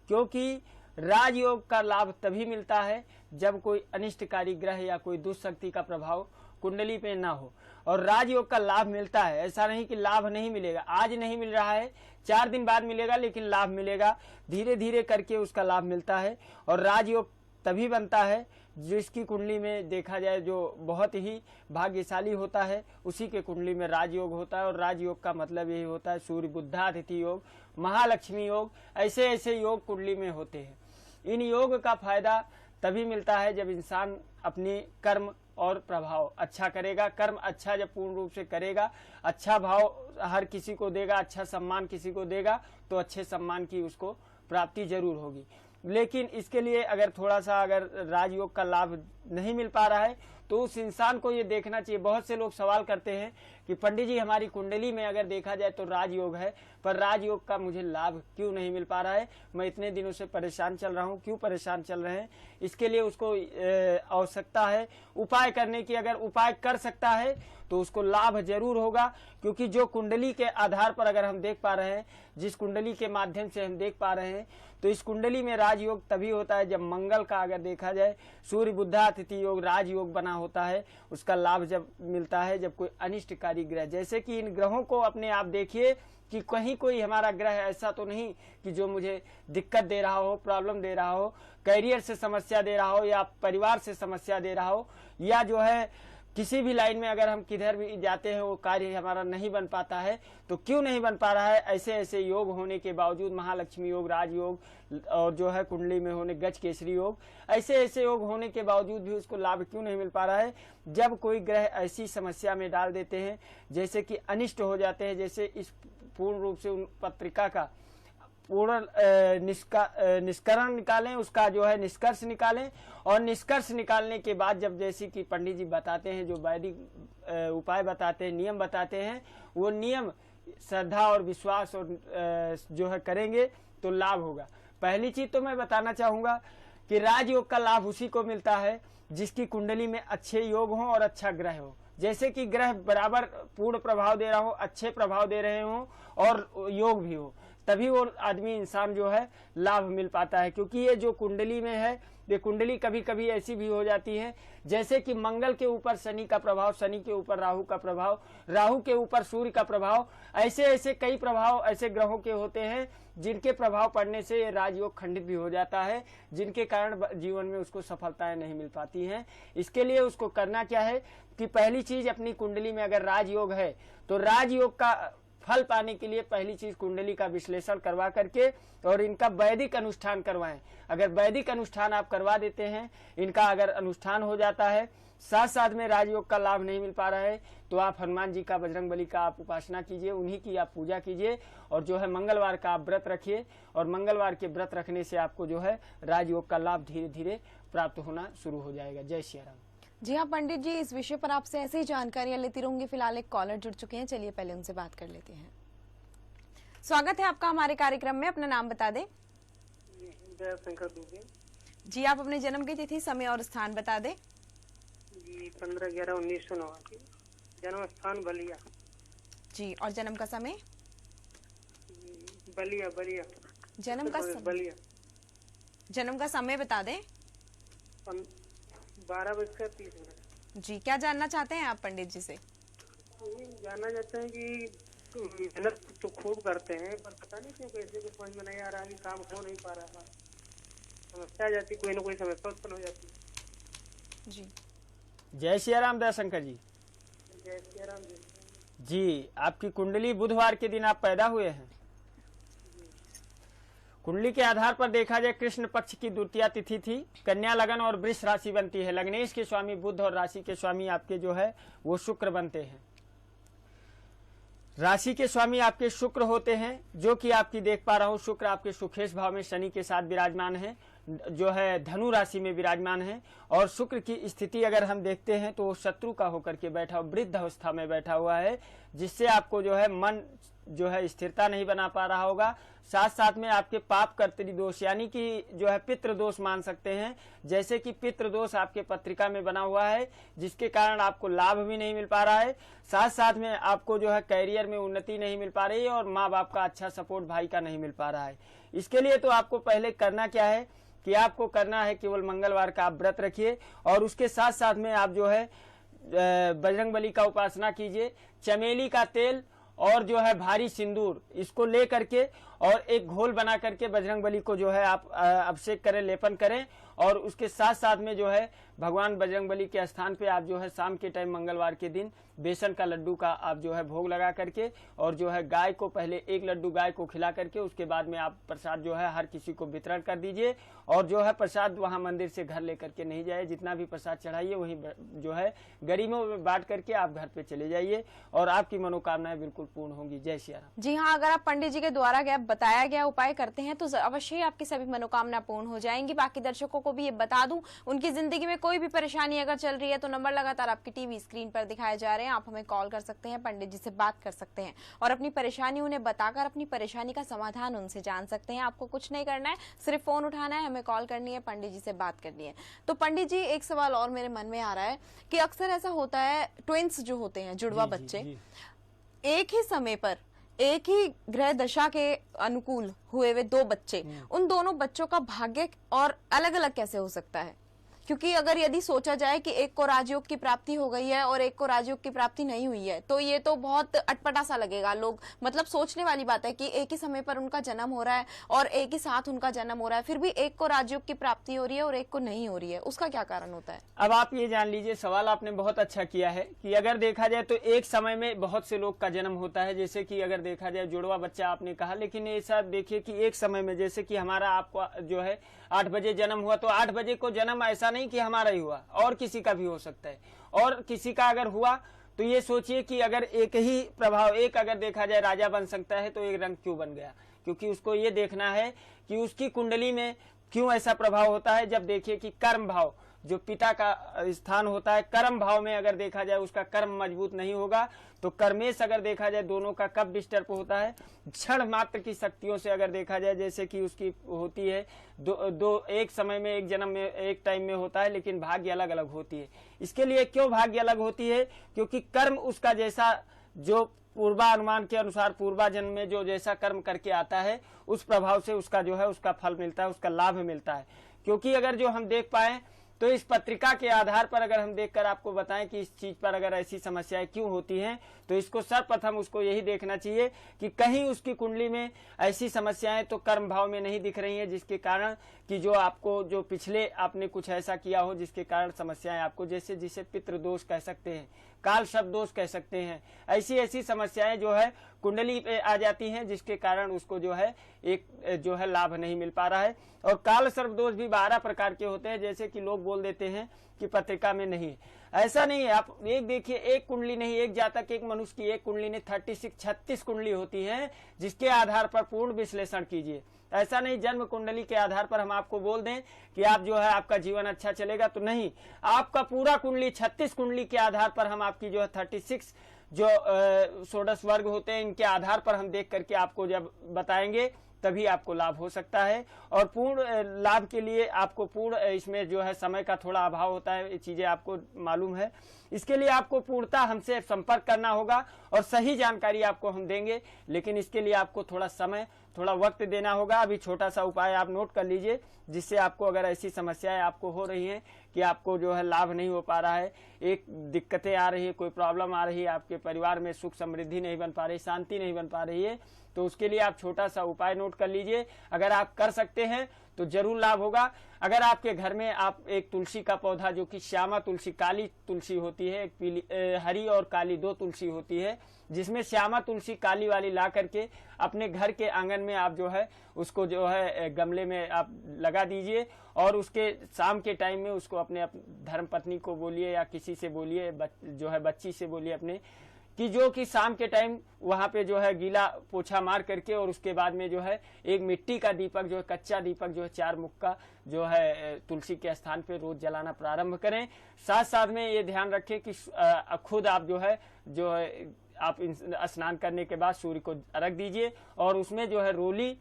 क्योंकि राजयोग का लाभ तभी मिलता है जब कोई अनिष्टकारी ग्रह या कोई दुष्शक्ति का प्रभाव कुंडली पे ना हो। और राजयोग का लाभ मिलता है, ऐसा नहीं कि लाभ नहीं मिलेगा, आज नहीं मिल रहा है, 4 दिन बाद मिलेगा, लेकिन लाभ मिलेगा, धीरे धीरे करके उसका लाभ मिलता है। और राजयोग तभी बनता है जिसकी कुंडली में देखा जाए जो बहुत ही भाग्यशाली होता है, उसी के कुंडली में राजयोग होता है। और राजयोग का मतलब यही होता है सूर्य बुधादित्य योग, महालक्ष्मी योग, ऐसे ऐसे योग कुंडली में होते हैं। इन योग का फायदा तभी मिलता है जब इंसान अपनी कर्म और प्रभाव अच्छा करेगा। कर्म अच्छा जब पूर्ण रूप से करेगा, अच्छा भाव हर किसी को देगा, अच्छा सम्मान किसी को देगा, तो अच्छे सम्मान की उसको प्राप्ति जरूर होगी। लेकिन इसके लिए अगर थोड़ा सा अगर राजयोग का लाभ नहीं मिल पा रहा है तो उस इंसान को ये देखना चाहिए। बहुत से लोग सवाल करते हैं कि पंडित जी हमारी कुंडली में अगर देखा जाए तो राजयोग है, पर राजयोग का मुझे लाभ क्यों नहीं मिल पा रहा है, मैं इतने दिनों से परेशान चल रहा हूँ, क्यों परेशान चल रहे हैं? इसके लिए उसको आवश्यकता है उपाय करने की। अगर उपाय कर सकता है तो उसको लाभ जरूर होगा, क्योंकि जो कुंडली के आधार पर अगर हम देख पा रहे हैं, जिस कुंडली के माध्यम से हम देख पा रहे हैं, तो इस कुंडली में राजयोग तभी होता है जब मंगल का अगर देखा जाए सूर्य बुधादित्य योग राजयोग बना होता है। उसका लाभ जब मिलता है जब कोई अनिष्टकारी ग्रह, जैसे कि इन ग्रहों को अपने आप देखिए कि कहीं कोई हमारा ग्रह ऐसा तो नहीं कि जो मुझे दिक्कत दे रहा हो, प्रॉब्लम दे रहा हो, करियर से समस्या दे रहा हो, या परिवार से समस्या दे रहा हो, या जो है किसी भी लाइन में अगर हम किधर भी जाते हैं वो कार्य हमारा नहीं बन पाता है। तो क्यों नहीं बन पा रहा है? ऐसे ऐसे योग होने के बावजूद, महालक्ष्मी योग, राजयोग और जो है कुंडली में होने गज केसरी योग, ऐसे ऐसे योग होने के बावजूद भी उसको लाभ क्यों नहीं मिल पा रहा है? जब कोई ग्रह ऐसी समस्या में डाल देते हैं जैसे कि अनिष्ट हो जाते हैं, जैसे इस पूर्ण रूप से उन पत्रिका का पूर्ण निष्करण निकालें, उसका जो है निष्कर्ष निकालें, और निष्कर्ष निकालने के बाद जब जैसे कि पंडित जी बताते हैं, जो वैदिक उपाय बताते हैं, नियम बताते हैं, वो नियम श्रद्धा और विश्वास और जो है करेंगे तो लाभ होगा। पहली चीज तो मैं बताना चाहूंगा कि राजयोग का लाभ उसी को मिलता है जिसकी कुंडली में अच्छे योग हो और अच्छा ग्रह हो। जैसे कि ग्रह बराबर पूर्ण प्रभाव दे रहा हो, अच्छे प्रभाव दे रहे हो और योग भी हो, तभी वो आदमी इंसान जो है लाभ मिल पाता है। क्योंकि ये जो कुंडली में है, ये कुंडली कभी कभी ऐसी भी हो जाती है जैसे कि मंगल के ऊपर शनि का प्रभाव, शनि के ऊपर राहु का प्रभाव, राहु के ऊपर सूर्य का प्रभाव, ऐसे ऐसे कई प्रभाव ऐसे ग्रहों के होते हैं जिनके प्रभाव पड़ने से ये राजयोग खंडित भी हो जाता है, जिनके कारण जीवन में उसको सफलताएं नहीं मिल पाती हैं। इसके लिए उसको करना क्या है कि पहली चीज अपनी कुंडली में अगर राजयोग है तो राजयोग का फल पाने के लिए पहली चीज कुंडली का विश्लेषण करवा करके और इनका वैदिक अनुष्ठान करवाएं। अगर वैदिक अनुष्ठान आप करवा देते हैं, इनका अगर अनुष्ठान हो जाता है, साथ साथ में राजयोग का लाभ नहीं मिल पा रहा है, तो आप हनुमान जी का, बजरंग बली का आप उपासना कीजिए, उन्हीं की आप पूजा कीजिए, और जो है मंगलवार का आप व्रत रखिए, और मंगलवार के व्रत रखने से आपको जो है राजयोग का लाभ धीरे धीरे प्राप्त होना शुरू हो जाएगा। जय श्री राम। जी हाँ पंडित जी, इस विषय पर आपसे ऐसी ही जानकारियां लेती रहूंगी। फिलहाल एक कॉलर जुड़ चुके हैं, चलिए पहले उनसे बात कर लेते हैं। स्वागत है आपका हमारे कार्यक्रम में, अपना नाम बता दें। शंकर दुबे जी, आप अपने जन्म की तिथि, समय और स्थान बता दें। जी 15/11/1989, जन्म स्थान बलिया। जी, और जन्म का समय? बलिया बलिया। जन्म का बलिया। जन्म का समय बता दें। 12:30। जी, क्या जानना चाहते हैं आप पंडित जी से? जानना चाहते हैं कि मेहनत तो खूब करते हैं, पर पता नहीं क्यों कैसे कुछ समझ में नहीं आ रहा कि काम हो नहीं पा रहा। समस्या आ जाती, कोई ना कोई समस्या उत्पन्न हो जाती। जी, जय श्री राम दयाशंकर जी। जय श्री राम जी, आपकी कुंडली बुधवार के दिन आप पैदा हुए हैं। कुंडली के आधार पर देखा जाए कृष्ण पक्ष की द्वितीया तिथि थी, कन्या लगन और वृष राशि बनती है। लग्नेश के स्वामी बुध और राशि के स्वामी आपके जो है वो शुक्र बनते हैं। राशि के स्वामी आपके शुक्र होते हैं, जो कि आपकी देख पा रहा हूं शुक्र आपके सुखेश भाव में शनि के साथ विराजमान है, जो है धनु राशि में विराजमान है। और शुक्र की स्थिति अगर हम देखते हैं तो वो शत्रु का होकर के बैठा, वृद्ध अवस्था में बैठा हुआ है, जिससे आपको जो है मन जो है स्थिरता नहीं बना पा रहा होगा। साथ साथ में आपके पाप कर्तरी दोष यानी कि जो है पितृ दोष मान सकते हैं, जैसे कि पितृ दोष आपके पत्रिका में बना हुआ है, जिसके कारण आपको लाभ भी नहीं मिल पा रहा है। साथ साथ में आपको जो है कैरियर में उन्नति नहीं मिल पा रही है और माँ बाप का अच्छा सपोर्ट भाई का नहीं मिल पा रहा है। इसके लिए तो आपको पहले करना क्या है कि आपको करना है केवल मंगलवार का आप व्रत रखिए और उसके साथ साथ में आप जो है बजरंगबली का उपासना कीजिए। चमेली का तेल और जो है भारी सिंदूर इसको ले करके और एक घोल बना करके बजरंगबली को जो है आप अभिषेक करें, लेपन करें। और उसके साथ साथ में जो है भगवान बजरंगबली के स्थान पे आप जो है शाम के टाइम मंगलवार के दिन बेसन का लड्डू का आप जो है भोग लगा करके और जो है गाय को पहले एक लड्डू गाय को खिला करके उसके बाद में आप प्रसाद जो है हर किसी को वितरण कर दीजिए। और जो है प्रसाद वहां मंदिर से घर लेकर के नहीं जाए, जितना भी प्रसाद चढ़ाइए वही जो है गरीबों में बांट करके आप घर पे चले जाइए और आपकी मनोकामनाएं बिल्कुल पूर्ण होंगी। जय श्री राम। जी हाँ, अगर आप पंडित जी के द्वारा बताया गया उपाय करते हैं तो अवश्य ही आपकी सभी मनोकामना पूर्ण हो जाएंगी। बाकी दर्शकों को भी ये बता दूं, उनकी जिंदगी में कोई भी परेशानी अगर चल रही है तो नंबर लगातार आपकी टीवी स्क्रीन पर दिखाए जा रहे हैं, आप हमें कॉल कर सकते हैं, पंडित जी से बात कर सकते हैं और अपनी परेशानी उन्हें बताकर अपनी परेशानी का समाधान उनसे जान सकते हैं। आपको कुछ नहीं करना है, सिर्फ फोन उठाना है, हमें कॉल करनी है, पंडित जी से बात करनी है। तो पंडित जी, एक सवाल और मेरे मन में आ रहा है कि अक्सर ऐसा होता है ट्विंस जो होते हैं, जुड़वा बच्चे, एक ही समय पर एक ही ग्रह दशा के अनुकूल हुए हुए दो बच्चे, उन दोनों बच्चों का भाग्य और अलग अलग कैसे हो सकता है? क्योंकि अगर यदि सोचा जाए कि एक को राजयोग की प्राप्ति हो गई है और एक को राजयोग की प्राप्ति नहीं हुई है तो ये तो बहुत अटपटा सा लगेगा। लोग मतलब सोचने वाली बात है कि एक ही समय पर उनका जन्म हो रहा है और एक ही साथ उनका जन्म हो रहा है, फिर भी एक को राजयोग की प्राप्ति हो रही है और एक को नहीं हो रही है, उसका क्या कारण होता है? अब आप ये जान लीजिए, सवाल आपने बहुत अच्छा किया है कि अगर देखा जाए तो एक समय में बहुत से लोग का जन्म होता है, जैसे कि अगर देखा जाए जुड़वा बच्चा आपने कहा, लेकिन ऐसा देखिए कि एक समय में जैसे कि हमारा आपको जो है 8 बजे जन्म हुआ तो 8 बजे को जन्म ऐसा नहीं कि हमारा ही हुआ, और किसी का भी हो सकता है। और किसी का अगर हुआ तो ये सोचिए कि अगर एक ही प्रभाव, एक अगर देखा जाए राजा बन सकता है तो एक रंग क्यों बन गया, क्योंकि उसको ये देखना है कि उसकी कुंडली में क्यों ऐसा प्रभाव होता है। जब देखिए कि कर्म भाव जो पिता का स्थान होता है, कर्म भाव में अगर देखा जाए उसका कर्म मजबूत नहीं होगा तो कर्मेश अगर देखा जाए दोनों का कब डिस्टर्ब होता है, क्षण मात्र की शक्तियों से अगर देखा जाए, जैसे कि उसकी होती है दो एक समय में एक जन्म में एक टाइम में होता है, लेकिन भाग्य अलग अलग होती है। इसके लिए क्यों भाग्य अलग होती है? क्योंकि कर्म उसका जैसा जो पूर्वानुमान के अनुसार पूर्वा जन्म में जो जैसा कर्म करके आता है उस प्रभाव से उसका जो है उसका फल मिलता है, उसका लाभ मिलता है। क्योंकि अगर जो हम देख पाए तो इस पत्रिका के आधार पर अगर हम देखकर आपको बताएं कि इस चीज पर अगर ऐसी समस्याएं क्यों होती हैं, तो इसको सर्वप्रथम उसको यही देखना चाहिए कि कहीं उसकी कुंडली में ऐसी समस्याएं तो कर्म भाव में नहीं दिख रही हैं, जिसके कारण कि जो आपको जो पिछले आपने कुछ ऐसा किया हो जिसके कारण समस्याएं आपको, जैसे जिसे पितृदोष कह सकते हैं, काल शब्द दोष कह सकते हैं, ऐसी ऐसी समस्याएं जो है कुंडली पे आ जाती हैं, जिसके कारण उसको जो है एक जो है लाभ नहीं मिल पा रहा है। और काल सर्प दोष भी 12 प्रकार के होते हैं, जैसे कि लोग बोल देते हैं कि पत्रिका में नहीं है, ऐसा नहीं है। आप एक देखिए, एक कुंडली नहीं, एक जातक एक मनुष्य की एक कुंडली ने 36 कुंडली होती है, जिसके आधार पर पूर्ण विश्लेषण कीजिए। ऐसा नहीं जन्म कुंडली के आधार पर हम आपको बोल दें कि आप जो है आपका जीवन अच्छा चलेगा, तो नहीं, आपका पूरा कुंडली 36 कुंडली के आधार पर हम आपकी जो है 36 जो षोडश वर्ग होते हैं इनके आधार पर हम देख करके आपको जब बताएंगे तभी आपको लाभ हो सकता है। और पूर्ण लाभ के लिए आपको पूर्ण इसमें जो है समय का थोड़ा अभाव होता है, ये चीजें आपको मालूम है। इसके लिए आपको पूर्णतः हमसे संपर्क करना होगा और सही जानकारी आपको हम देंगे, लेकिन इसके लिए आपको थोड़ा समय थोड़ा वक्त देना होगा। अभी छोटा सा उपाय आप नोट कर लीजिए, जिससे आपको अगर ऐसी समस्याएं आपको हो रही हैं कि आपको जो है लाभ नहीं हो पा रहा है, एक दिक्कतें आ रही है, कोई प्रॉब्लम आ रही है, आपके परिवार में सुख समृद्धि नहीं बन पा रही, शांति नहीं बन पा रही है, तो उसके लिए आप छोटा सा उपाय नोट कर लीजिए। अगर आप कर सकते हैं तो जरूर लाभ होगा। अगर आपके घर में आप एक तुलसी का पौधा, जो कि श्यामा तुलसी, काली तुलसी होती है, एक पीली हरी और काली 2 तुलसी होती है, जिसमें श्यामा तुलसी काली वाली ला करके अपने घर के आंगन में आप जो है उसको जो है गमले में आप लगा दीजिए, और उसके शाम के टाइम में उसको अपने धर्म पत्नी को बोलिए या किसी से बोलिए, जो है बच्ची से बोलिए अपने, कि जो कि शाम के टाइम वहां पे जो है गीला पोछा मार करके, और उसके बाद में जो है एक मिट्टी का दीपक, जो है कच्चा दीपक जो है 4 मुख का जो है तुलसी के स्थान पे रोज जलाना प्रारंभ करें। साथ साथ में ये ध्यान रखें कि खुद आप जो है आप स्नान करने के बाद सूर्य को अर्घ दीजिए, और उसमें जो है रोली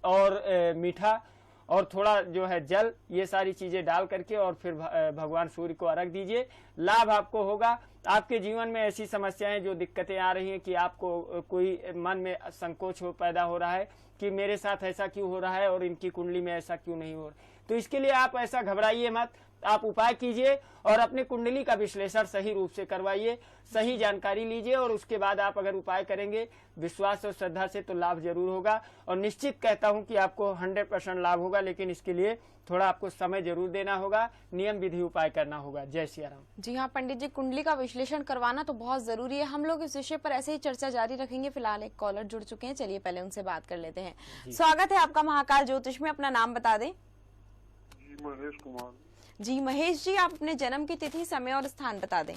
और मीठा और थोड़ा जो है जल, ये सारी चीजें डाल करके और फिर भगवान सूर्य को अर्घ दीजिए। लाभ आपको होगा। आपके जीवन में ऐसी समस्याएं, जो दिक्कतें आ रही हैं कि आपको कोई मन में संकोच पैदा हो रहा है कि मेरे साथ ऐसा क्यों हो रहा है और इनकी कुंडली में ऐसा क्यों नहीं हो रहा, तो इसके लिए आप ऐसा घबराइए मत। आप उपाय कीजिए और अपने कुंडली का विश्लेषण सही रूप से करवाइए, सही जानकारी लीजिए, और उसके बाद आप अगर उपाय करेंगे विश्वास और श्रद्धा से तो लाभ जरूर होगा। और निश्चित कहता हूं कि आपको 100% लाभ होगा, लेकिन इसके लिए थोड़ा आपको समय जरूर देना होगा, नियम विधि उपाय करना होगा। जय सिया राम। जी हाँ पंडित जी, कुंडली का विश्लेषण करवाना तो बहुत जरूरी है। हम लोग इस विषय पर ऐसे ही चर्चा जारी रखेंगे। फिलहाल एक कॉलर जुड़ चुके हैं, चलिए पहले उनसे बात कर लेते हैं। स्वागत है आपका महाकाल ज्योतिष में, अपना नाम बता दें। जी महेश कुमार। जी महेश जी, आप अपने जन्म की तिथि, समय और स्थान बता दें।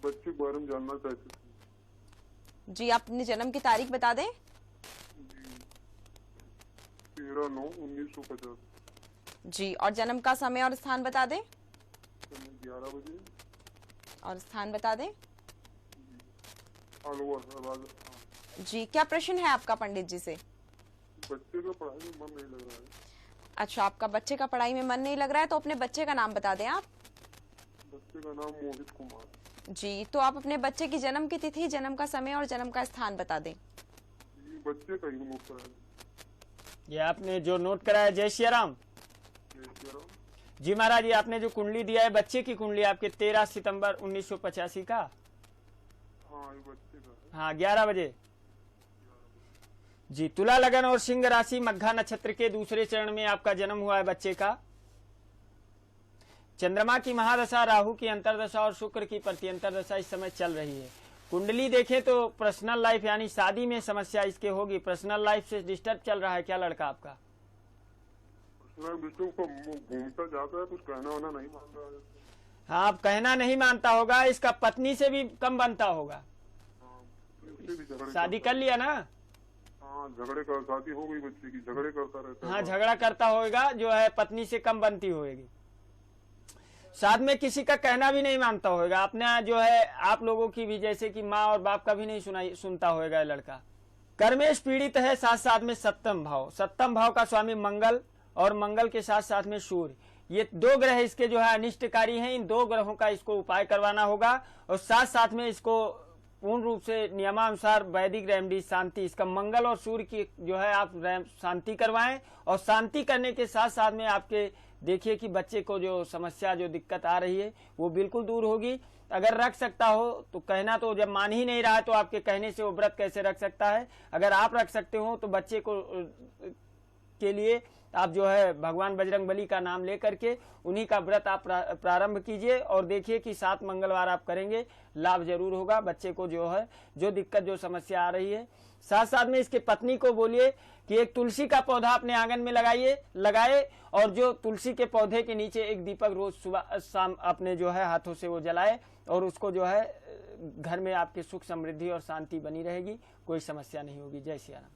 बच्चे के बारे में जानना चाहते थे। जी आप अपनी जन्म की तारीख बता दें। 13/9/1950। जी, और जन्म का समय और स्थान बता दें। 11 बजे। और स्थान बता दें। अलवर। जी, क्या प्रश्न है आपका पंडित जी से। बच्चे का पढ़ाई में मन नहीं लग रहा है। अच्छा, आपका बच्चे का पढ़ाई में मन नहीं लग रहा है, तो अपने बच्चे का नाम बता दें आप। बच्चे का नाम मोहित कुमार। जी, तो आप अपने बच्चे की जन्म की तिथि, जन्म का समय और जन्म का स्थान बता दें। बच्चे का ही नोट कराया। ये आपने जो नोट कराया। जय सिया राम। जी महाराज, ये आपने जो कुंडली दिया है, बच्चे की कुंडली आपके 13 सितंबर 1985 का। हाँ, ये बच्चे का। हाँ, 11 बजे। जी, तुला लगन और सिंह राशि, मघा नक्षत्र के दूसरे चरण में आपका जन्म हुआ है बच्चे का। चंद्रमा की महादशा, राहु की अंतरदशा और शुक्र की प्रत्यंतर दशा इस समय चल रही है। कुंडली देखें तो पर्सनल लाइफ यानी शादी में समस्या इसके होगी। पर्सनल लाइफ से डिस्टर्ब चल रहा है क्या लड़का आपका? घूमता जाता है, कुछ कहना होना नहीं मानता है। हाँ, आप कहना नहीं मानता होगा। इसका पत्नी से भी कम बनता होगा। शादी कर लिया ना? हाँ, झगड़े कर, शादी हो गई बच्चे की, झगड़े करता रहता है। हाँ, झगड़ा करता होगा, जो है पत्नी से कम बनती होगी। साथ में किसी का कहना भी नहीं मानता होगा। अपना जो है आप लोगों की भी, जैसे कि माँ और बाप का भी नहीं सुनता होगा लड़का। कर्मेश पीड़ित है। साथ साथ में सप्तम भाव का स्वामी मंगल, और मंगल के साथ साथ में सूर्य, ये 2 ग्रह इसके जो है अनिष्टकारी हैं। इन 2 ग्रहों का इसको उपाय करवाना होगा, और साथ साथ में इसको पूर्ण रूप से नियमानुसार वैदिक रेमेडी शांति, इसका मंगल और सूर्य की जो है आप शांति करवाएं। और शांति करने के साथ साथ में आपके देखिए कि बच्चे को जो समस्या, जो दिक्कत आ रही है, वो बिल्कुल दूर होगी। अगर रख सकता हो तो कहना, तो जब मान ही नहीं रहा है तो आपके कहने से वो व्रत कैसे रख सकता है। अगर आप रख सकते हो तो बच्चे को के लिए आप जो है भगवान बजरंगबली का नाम लेकर के उन्हीं का व्रत आप प्रारंभ कीजिए, और देखिए कि 7 मंगलवार आप करेंगे, लाभ जरूर होगा। बच्चे को जो है जो दिक्कत, जो समस्या आ रही है, साथ साथ में इसके पत्नी को बोलिए कि एक तुलसी का पौधा अपने आंगन में लगाए, और जो तुलसी के पौधे के नीचे एक दीपक रोज सुबह शाम अपने जो है हाथों से वो जलाए, और उसको जो है घर में आपके सुख समृद्धि और शांति बनी रहेगी, कोई समस्या नहीं होगी। जय सिया राम।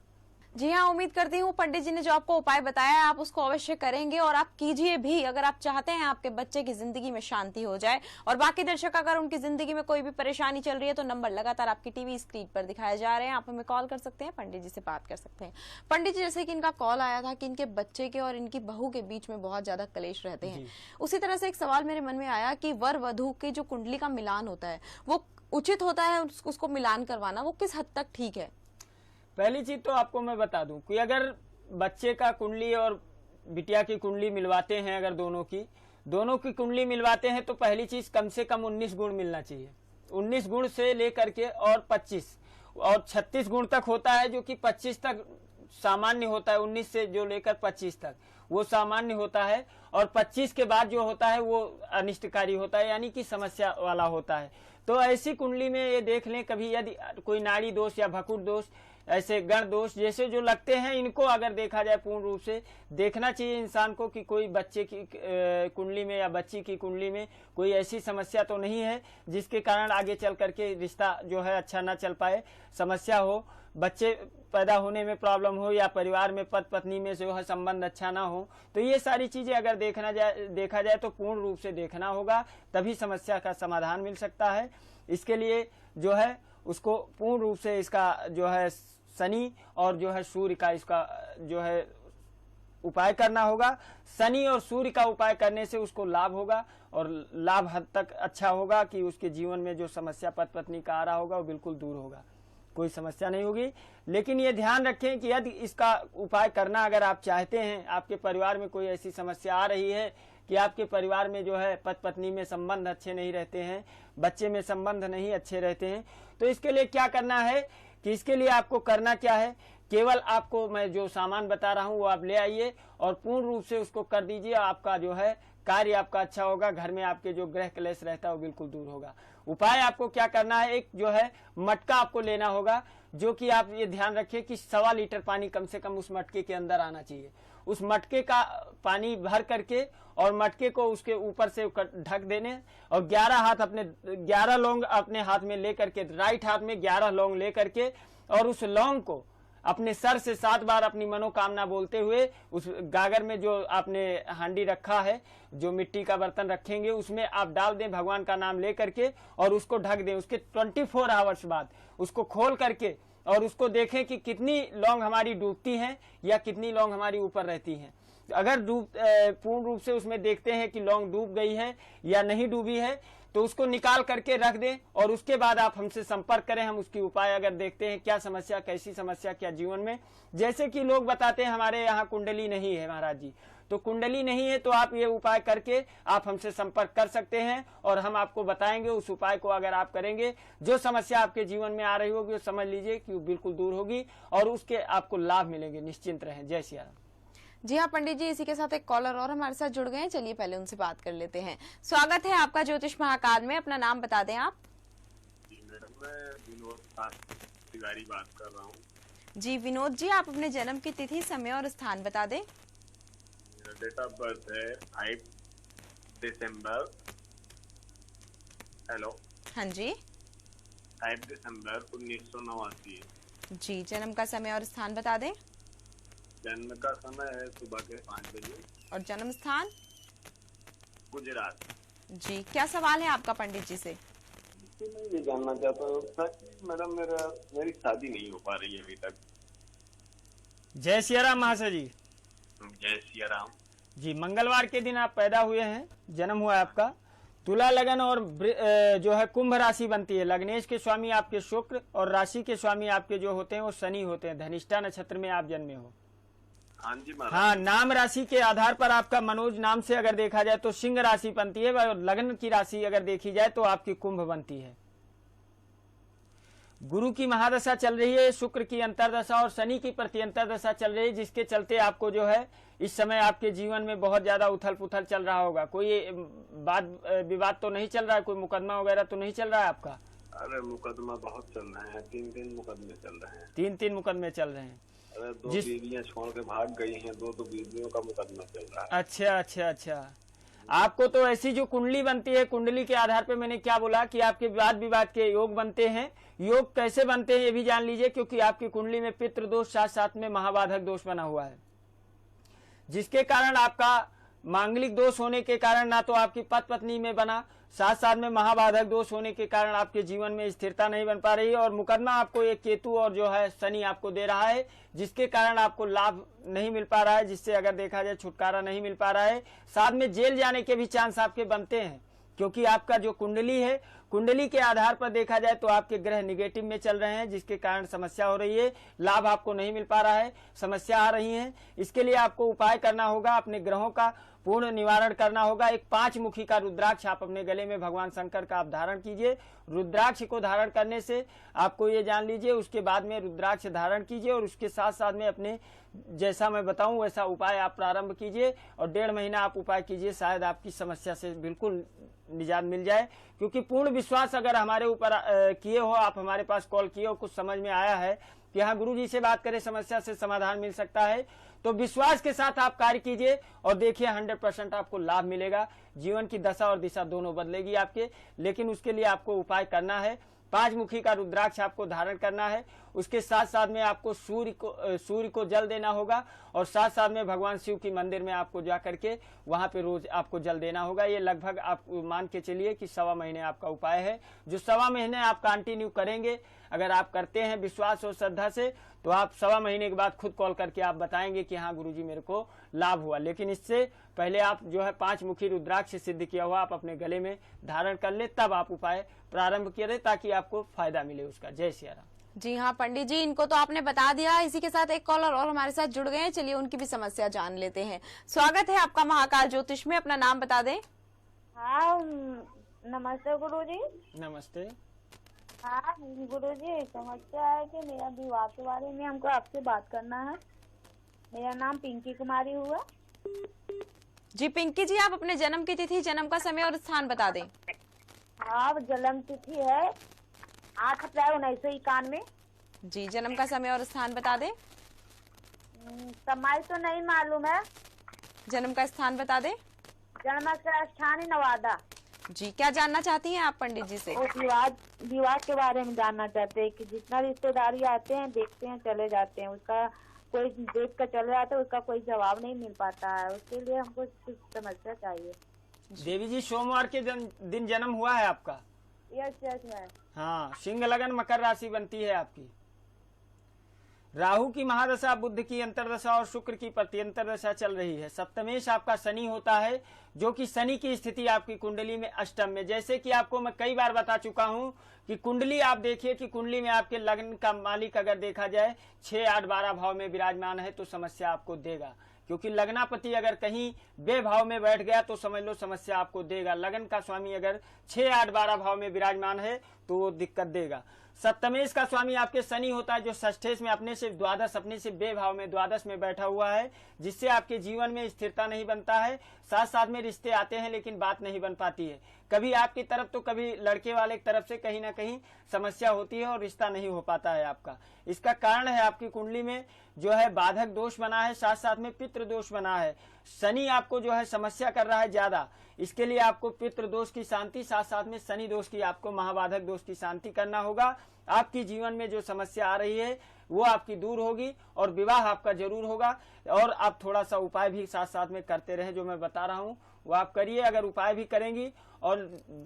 जी हाँ, उम्मीद करती हूँ पंडित जी ने जो आपको उपाय बताया है आप उसको अवश्य करेंगे, और आप कीजिए भी अगर आप चाहते हैं आपके बच्चे की जिंदगी में शांति हो जाए। और बाकी दर्शक अगर उनकी जिंदगी में कोई भी परेशानी चल रही है तो नंबर लगातार आपकी टीवी स्क्रीन पर दिखाए जा रहे हैं, आप हमें कॉल कर सकते हैं, पंडित जी से बात कर सकते हैं। पंडित जी, जैसे कि इनका कॉल आया था कि इनके बच्चे के और इनकी बहू के बीच में बहुत ज्यादा कलेश रहते हैं, उसी तरह से एक सवाल मेरे मन में आया कि वर वधू की जो कुंडली का मिलान होता है वो उचित होता है, उसको मिलान करवाना वो किस हद तक ठीक है? पहली चीज तो आपको मैं बता दूं कि अगर बच्चे का कुंडली और बिटिया की कुंडली मिलवाते हैं, अगर दोनों की कुंडली मिलवाते हैं, तो पहली चीज कम से कम 19 गुण मिलना चाहिए। 19 गुण से लेकर के और 25 और 36 गुण तक होता है, जो कि 25 तक सामान्य होता है 19 से जो लेकर 25 तक वो सामान्य होता है, और 25 के बाद जो होता है वो अनिष्टकारी होता है, यानी कि समस्या वाला होता है। तो ऐसी कुंडली में ये देख लें, कभी यदि कोई नाड़ी दोष या भकुर दोष, ऐसे गण दोष जैसे जो लगते हैं, इनको अगर देखा जाए पूर्ण रूप से देखना चाहिए इंसान को कि कोई बच्चे की कुंडली में या बच्ची की कुंडली में कोई ऐसी समस्या तो नहीं है जिसके कारण आगे चल करके रिश्ता जो है अच्छा ना चल पाए, समस्या हो, बच्चे पैदा होने में प्रॉब्लम हो, या परिवार में पति पत्नी में जो है संबंध अच्छा ना हो। तो ये सारी चीजें अगर देखा जाए तो पूर्ण रूप से देखना होगा, तभी समस्या का समाधान मिल सकता है। इसके लिए जो है उसको पूर्ण रूप से इसका जो है शनि और जो है सूर्य का इसका जो है उपाय करना होगा। शनि और सूर्य का उपाय करने से उसको लाभ होगा, और लाभ हद तक अच्छा होगा कि उसके जीवन में जो समस्या पति पत्नी का आ रहा होगा वो बिल्कुल दूर होगा, कोई समस्या नहीं होगी। लेकिन ये ध्यान रखें कि यदि इसका उपाय करना अगर आप चाहते हैं, आपके परिवार में कोई ऐसी समस्या आ रही है कि आपके परिवार में जो है पति पत्नी में संबंध अच्छे नहीं रहते हैं, बच्चे में संबंध नहीं अच्छे रहते हैं, तो इसके लिए क्या करना है कि इसके लिए आपको करना क्या है, केवल आपको मैं जो सामान बता रहा हूँ वो आप ले आइए और पूर्ण रूप से उसको कर दीजिए। आपका जो है कार्य आपका अच्छा होगा, घर में आपके जो ग्रह क्लेश रहता है वो बिल्कुल दूर होगा। उपाय आपको क्या करना है, एक जो है मटका आपको लेना होगा, जो कि आप ये ध्यान रखिए कि 1.25 लीटर पानी कम से कम उस मटके के अंदर आना चाहिए। उस मटके का पानी भर करके और मटके को उसके ऊपर से ढक देने, और 11 लौंग अपने हाथ में ले करके, राइट हाथ में 11 लौंग ले करके, और उस लौंग को अपने सर से 7 बार अपनी मनोकामना बोलते हुए उस गागर में जो आपने हांडी रखा है, जो मिट्टी का बर्तन रखेंगे, उसमें आप डाल दें भगवान का नाम ले करके और उसको ढक दें। उसके 24 आवर्स बाद उसको खोल करके और उसको देखें कि कितनी लौंग हमारी डूबती हैं या कितनी लौंग हमारी ऊपर रहती हैं। अगर पूर्ण रूप से उसमें देखते हैं कि लौंग डूब गई है या नहीं डूबी है तो उसको निकाल करके रख दें, और उसके बाद आप हमसे संपर्क करें। हम उसकी उपाय अगर देखते हैं क्या समस्या, कैसी समस्या क्या जीवन में। जैसे कि लोग बताते हैं हमारे यहाँ कुंडली नहीं है महाराज जी, तो कुंडली नहीं है तो आप ये उपाय करके आप हमसे संपर्क कर सकते हैं और हम आपको बताएंगे। उस उपाय को अगर आप करेंगे, जो समस्या आपके जीवन में आ रही होगी वो समझ लीजिए कि वो बिल्कुल दूर होगी और उसके आपको लाभ मिलेंगे। निश्चिंत रहें। जय सिया राम। जी हाँ पंडित जी, इसी के साथ एक कॉलर और हमारे साथ जुड़ गए हैं, चलिए पहले उनसे बात कर लेते हैं। स्वागत है आपका ज्योतिष महाकाल में, अपना नाम बता दें आप। जी मैडम, मैं विनोद तिवारी बात कर रहा हूँ। जी विनोद जी, आप अपने जन्म की तिथि, समय और स्थान बता दें। मेरा डेट ऑफ बर्थ है 5 दिसंबर। हेलो। हाँ जी। 5 दिसंबर 1989। जी, जन्म का समय और स्थान बता दें। जन्म का समय है सुबह के 5 बजे। और जन्म स्थान? गुजरात। जी, क्या सवाल है आपका पंडित जी से? मैं ये जानना चाहता हूँ मैडम, मेरी शादी नहीं हो पा रही है अभी तक। जय सिया राम महाशय जी। जय सिया राम जी। मंगलवार के दिन आप पैदा हुए हैं, जन्म हुआ है आपका। तुला लगन और जो है कुंभ राशि बनती है। लग्नेश के स्वामी आपके शुक्र और राशि के स्वामी आपके जो होते हैं वो शनि होते हैं। धनिष्ठा नक्षत्र में आप जन्मे हो। हाँ जी महाराज। हाँ, नाम राशि के आधार पर आपका मनोज नाम से अगर देखा जाए तो सिंह राशि बनती है, और लग्न की राशि अगर देखी जाए तो आपकी कुंभ बनती है। गुरु की महादशा चल रही है, शुक्र की अंतरदशा और शनि की प्रत्यंतर दशा चल रही है, जिसके चलते आपको जो है इस समय आपके जीवन में बहुत ज्यादा उथल पुथल चल रहा होगा। कोई बात विवाद तो नहीं चल रहा है, कोई मुकदमा वगैरह तो नहीं चल रहा है आपका? अरे मुकदमा बहुत चल रहे हैं, 3 मुकदमे चल रहे हैं। 3 मुकदमे चल रहे हैं। अरे 2 बीवियां छोड़ के भाग गई हैं, 2 बीवियों का मुकदमा चल रहा है। अच्छा अच्छा अच्छा। आपको तो ऐसी जो कुंडली बनती है, कुंडली के आधार पे मैंने क्या बोला कि आपके वाद विवाद के योग बनते हैं। योग कैसे बनते हैं ये भी जान लीजिए, क्योंकि आपकी कुंडली में पितृ दोष साथ साथ में महाबाधक दोष बना हुआ है, जिसके कारण आपका मांगलिक दोष होने के कारण ना तो आपकी पति पत्नी में बना, साथ साथ में महाबाधक दोष होने के कारण आपके जीवन में स्थिरता नहीं बन पा रही है, और मुकदमा आपको एक केतु और जो है शनि आपको दे रहा है, जिसके कारण आपको लाभ नहीं मिल पा रहा है, जिससे अगर देखा जाए छुटकारा नहीं मिल पा रहा है। साथ में जेल जाने के भी चांस आपके बनते हैं, क्योंकि आपका जो कुंडली है, कुंडली के आधार पर देखा जाए तो आपके ग्रह निगेटिव में चल रहे हैं, जिसके कारण समस्या हो रही है, लाभ आपको नहीं मिल पा रहा है, समस्या आ रही है। इसके लिए आपको उपाय करना होगा, अपने ग्रहों का पूर्ण निवारण करना होगा। एक 5 मुखी का रुद्राक्ष आप अपने गले में भगवान शंकर का आप धारण कीजिए। रुद्राक्ष को धारण करने से आपको ये जान लीजिए, उसके बाद में रुद्राक्ष धारण कीजिए और उसके साथ साथ में अपने जैसा मैं बताऊं वैसा उपाय आप प्रारंभ कीजिए और 1.5 महीना आप उपाय कीजिए, शायद आपकी समस्या से बिल्कुल निजात मिल जाए। क्योंकि पूर्ण विश्वास अगर हमारे ऊपर किए हो, आप हमारे पास कॉल किए हो, कुछ समझ में आया है कि हाँ गुरुजी से बात करें, समस्या से समाधान मिल सकता है, तो विश्वास के साथ आप कार्य कीजिए और देखिए 100% आपको लाभ मिलेगा। जीवन की दशा और दिशा दोनों बदलेगी आपके। लेकिन उसके लिए आपको उपाय करना है। 5 मुखी का रुद्राक्ष आपको धारण करना है। उसके साथ साथ में आपको सूर्य को जल देना होगा और साथ साथ में भगवान शिव की मंदिर में आपको जा करके वहां पे रोज आपको जल देना होगा। ये लगभग आप मान के चलिए कि 1.25 महीने आपका उपाय है, जो 1.25 महीने आप कंटिन्यू करेंगे। अगर आप करते हैं विश्वास और श्रद्धा से, तो आप 1.25 महीने के बाद खुद कॉल करके आप बताएंगे कि हाँ गुरुजी मेरे को लाभ हुआ। लेकिन इससे पहले आप जो है 5 मुखी रुद्राक्ष सिद्ध किया हुआ आप अपने गले में धारण कर ले, तब आप उपाय प्रारंभ करें ताकि आपको फायदा मिले उसका। जय सिया राम। जी हाँ पंडित जी, इनको तो आपने बता दिया। इसी के साथ एक कॉलर और हमारे साथ जुड़ गए हैं, चलिए उनकी भी समस्या जान लेते हैं। स्वागत है आपका महाकाल ज्योतिष में, अपना नाम बता दें। हाँ नमस्ते गुरुजी। नमस्ते। हाँ गुरुजी, समस्या है कि मेरा विवाह के बारे में हमको आपसे बात करना है। मेरा नाम पिंकी कुमारी हुआ। जी पिंकी जी, आप अपने जन्म की तिथि, जन्म का समय और स्थान बता दें। हाँ जन्म तिथि है 8 अप्रैल 1991। जी जन्म का समय और स्थान बता दें। समय तो नहीं मालूम है। जन्म का स्थान बता दें। जन्म का स्थान है नवादा। जी क्या जानना चाहती हैं आप पंडित जी से? विवाह के बारे में जानना चाहते हैं कि जितना रिश्तेदारी आते हैं देखते हैं चले जाते हैं, उसका कोई देख कर चले जाते हैं, उसका कोई जवाब नहीं मिल पाता है। उसके लिए हमको कुछ समस्या चाहिए। देवी जी सोमवार के दिन जन्म हुआ है आपका? यस है। हाँ, सिंह लगन मकर राशि बनती है आपकी। राहु की महादशा, बुध की अंतरदशा और शुक्र की प्रत्यंतर दशा चल रही है। सप्तमेश आपका शनि होता है, जो कि शनि की स्थिति आपकी कुंडली में अष्टम में। जैसे कि आपको मैं कई बार बता चुका हूं कि कुंडली आप देखिए कि कुंडली में आपके लग्न का मालिक अगर देखा जाए 6, 8, 12 भाव में विराजमान है तो समस्या आपको देगा। क्योंकि लग्नापति अगर कहीं बेभाव में बैठ गया तो समझ लो समस्या आपको देगा। लगन का स्वामी अगर 6, 8, 12 भाव में विराजमान है तो वो दिक्कत देगा। सप्तमेश का स्वामी आपके शनि होता है, जो षष्ठेश में अपने से द्वादश, अपने से बेभाव में द्वादश में बैठा हुआ है, जिससे आपके जीवन में स्थिरता नहीं बनता है। साथ साथ में रिश्ते आते हैं लेकिन बात नहीं बन पाती है। कभी आपकी तरफ तो कभी लड़के वाले की तरफ से कहीं ना कहीं समस्या होती है और रिश्ता नहीं हो पाता है आपका। इसका कारण है आपकी कुंडली में जो है बाधक दोष बना है, साथ साथ में पितृ दोष बना है। शनि आपको जो है समस्या कर रहा है ज्यादा। इसके लिए आपको पितृ दोष की शांति, साथ साथ में शनि दोष की, आपको महाबाधक दोष की शांति करना होगा। आपकी जीवन में जो समस्या आ रही है वो आपकी दूर होगी और विवाह आपका जरूर होगा। और आप थोड़ा सा उपाय भी साथ साथ में करते रहे, जो मैं बता रहा हूँ वो आप करिए। अगर उपाय भी करेंगी और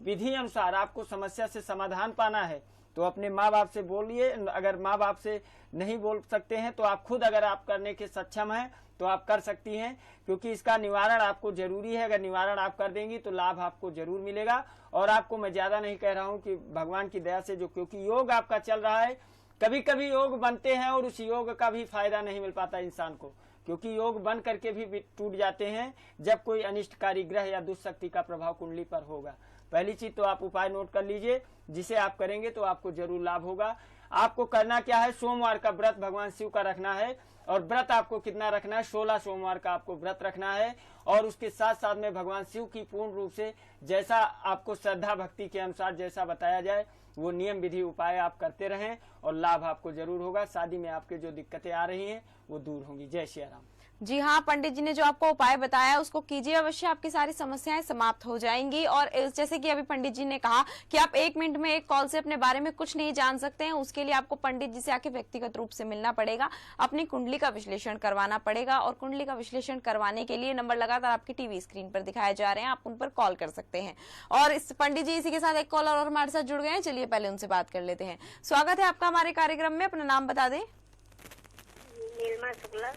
विधि अनुसार आपको समस्या से समाधान पाना है तो अपने माँ बाप से बोलिए। अगर माँ बाप से नहीं बोल सकते हैं तो आप खुद अगर आप करने के सक्षम हैं तो आप कर सकती हैं, क्योंकि इसका निवारण आपको जरूरी है। अगर निवारण आप कर देंगी तो लाभ आपको जरूर मिलेगा। और आपको मैं ज्यादा नहीं कह रहा हूं कि भगवान की दया से, जो क्योंकि योग आपका चल रहा है, कभी कभी योग बनते हैं और उस योग का भी फायदा नहीं मिल पाता इंसान को, क्योंकि योग बन करके भी टूट जाते हैं जब कोई अनिष्टकारी ग्रह या दुष्शक्ति का प्रभाव कुंडली पर होगा। पहली चीज तो आप उपाय नोट कर लीजिए, जिसे आप करेंगे तो आपको जरूर लाभ होगा। आपको करना क्या है, सोमवार का व्रत भगवान शिव का रखना है। और व्रत आपको कितना रखना है, 16 सोमवार का आपको व्रत रखना है। और उसके साथ साथ में भगवान शिव की पूर्ण रूप से जैसा आपको श्रद्धा भक्ति के अनुसार जैसा बताया जाए वो नियम विधि उपाय आप करते रहें और लाभ आपको जरूर होगा। शादी में आपके जो दिक्कतें आ रही हैं वो दूर होंगी। जय श्री राम। जी हाँ, पंडित जी ने जो आपको उपाय बताया उसको कीजिए, अवश्य आपकी सारी समस्याएं समाप्त हो जाएंगी। और जैसे कि अभी पंडित जी ने कहा कि आप 1 मिनट में एक कॉल से अपने बारे में कुछ नहीं जान सकते हैं, उसके लिए आपको पंडित जी से आके व्यक्तिगत रूप से मिलना पड़ेगा, अपनी कुंडली का विश्लेषण करवाना पड़ेगा। और कुंडली का विश्लेषण करवाने के लिए नंबर लगातार आपकी टीवी स्क्रीन पर दिखाए जा रहे हैं, आप उन पर कॉल कर सकते हैं। और इस पंडित जी इसी के साथ एक कॉलर और हमारे साथ जुड़ गए हैं, चलिए पहले उनसे बात कर लेते हैं। स्वागत है आपका हमारे कार्यक्रम में, अपना नाम बता दें। नीलमा शुक्ला।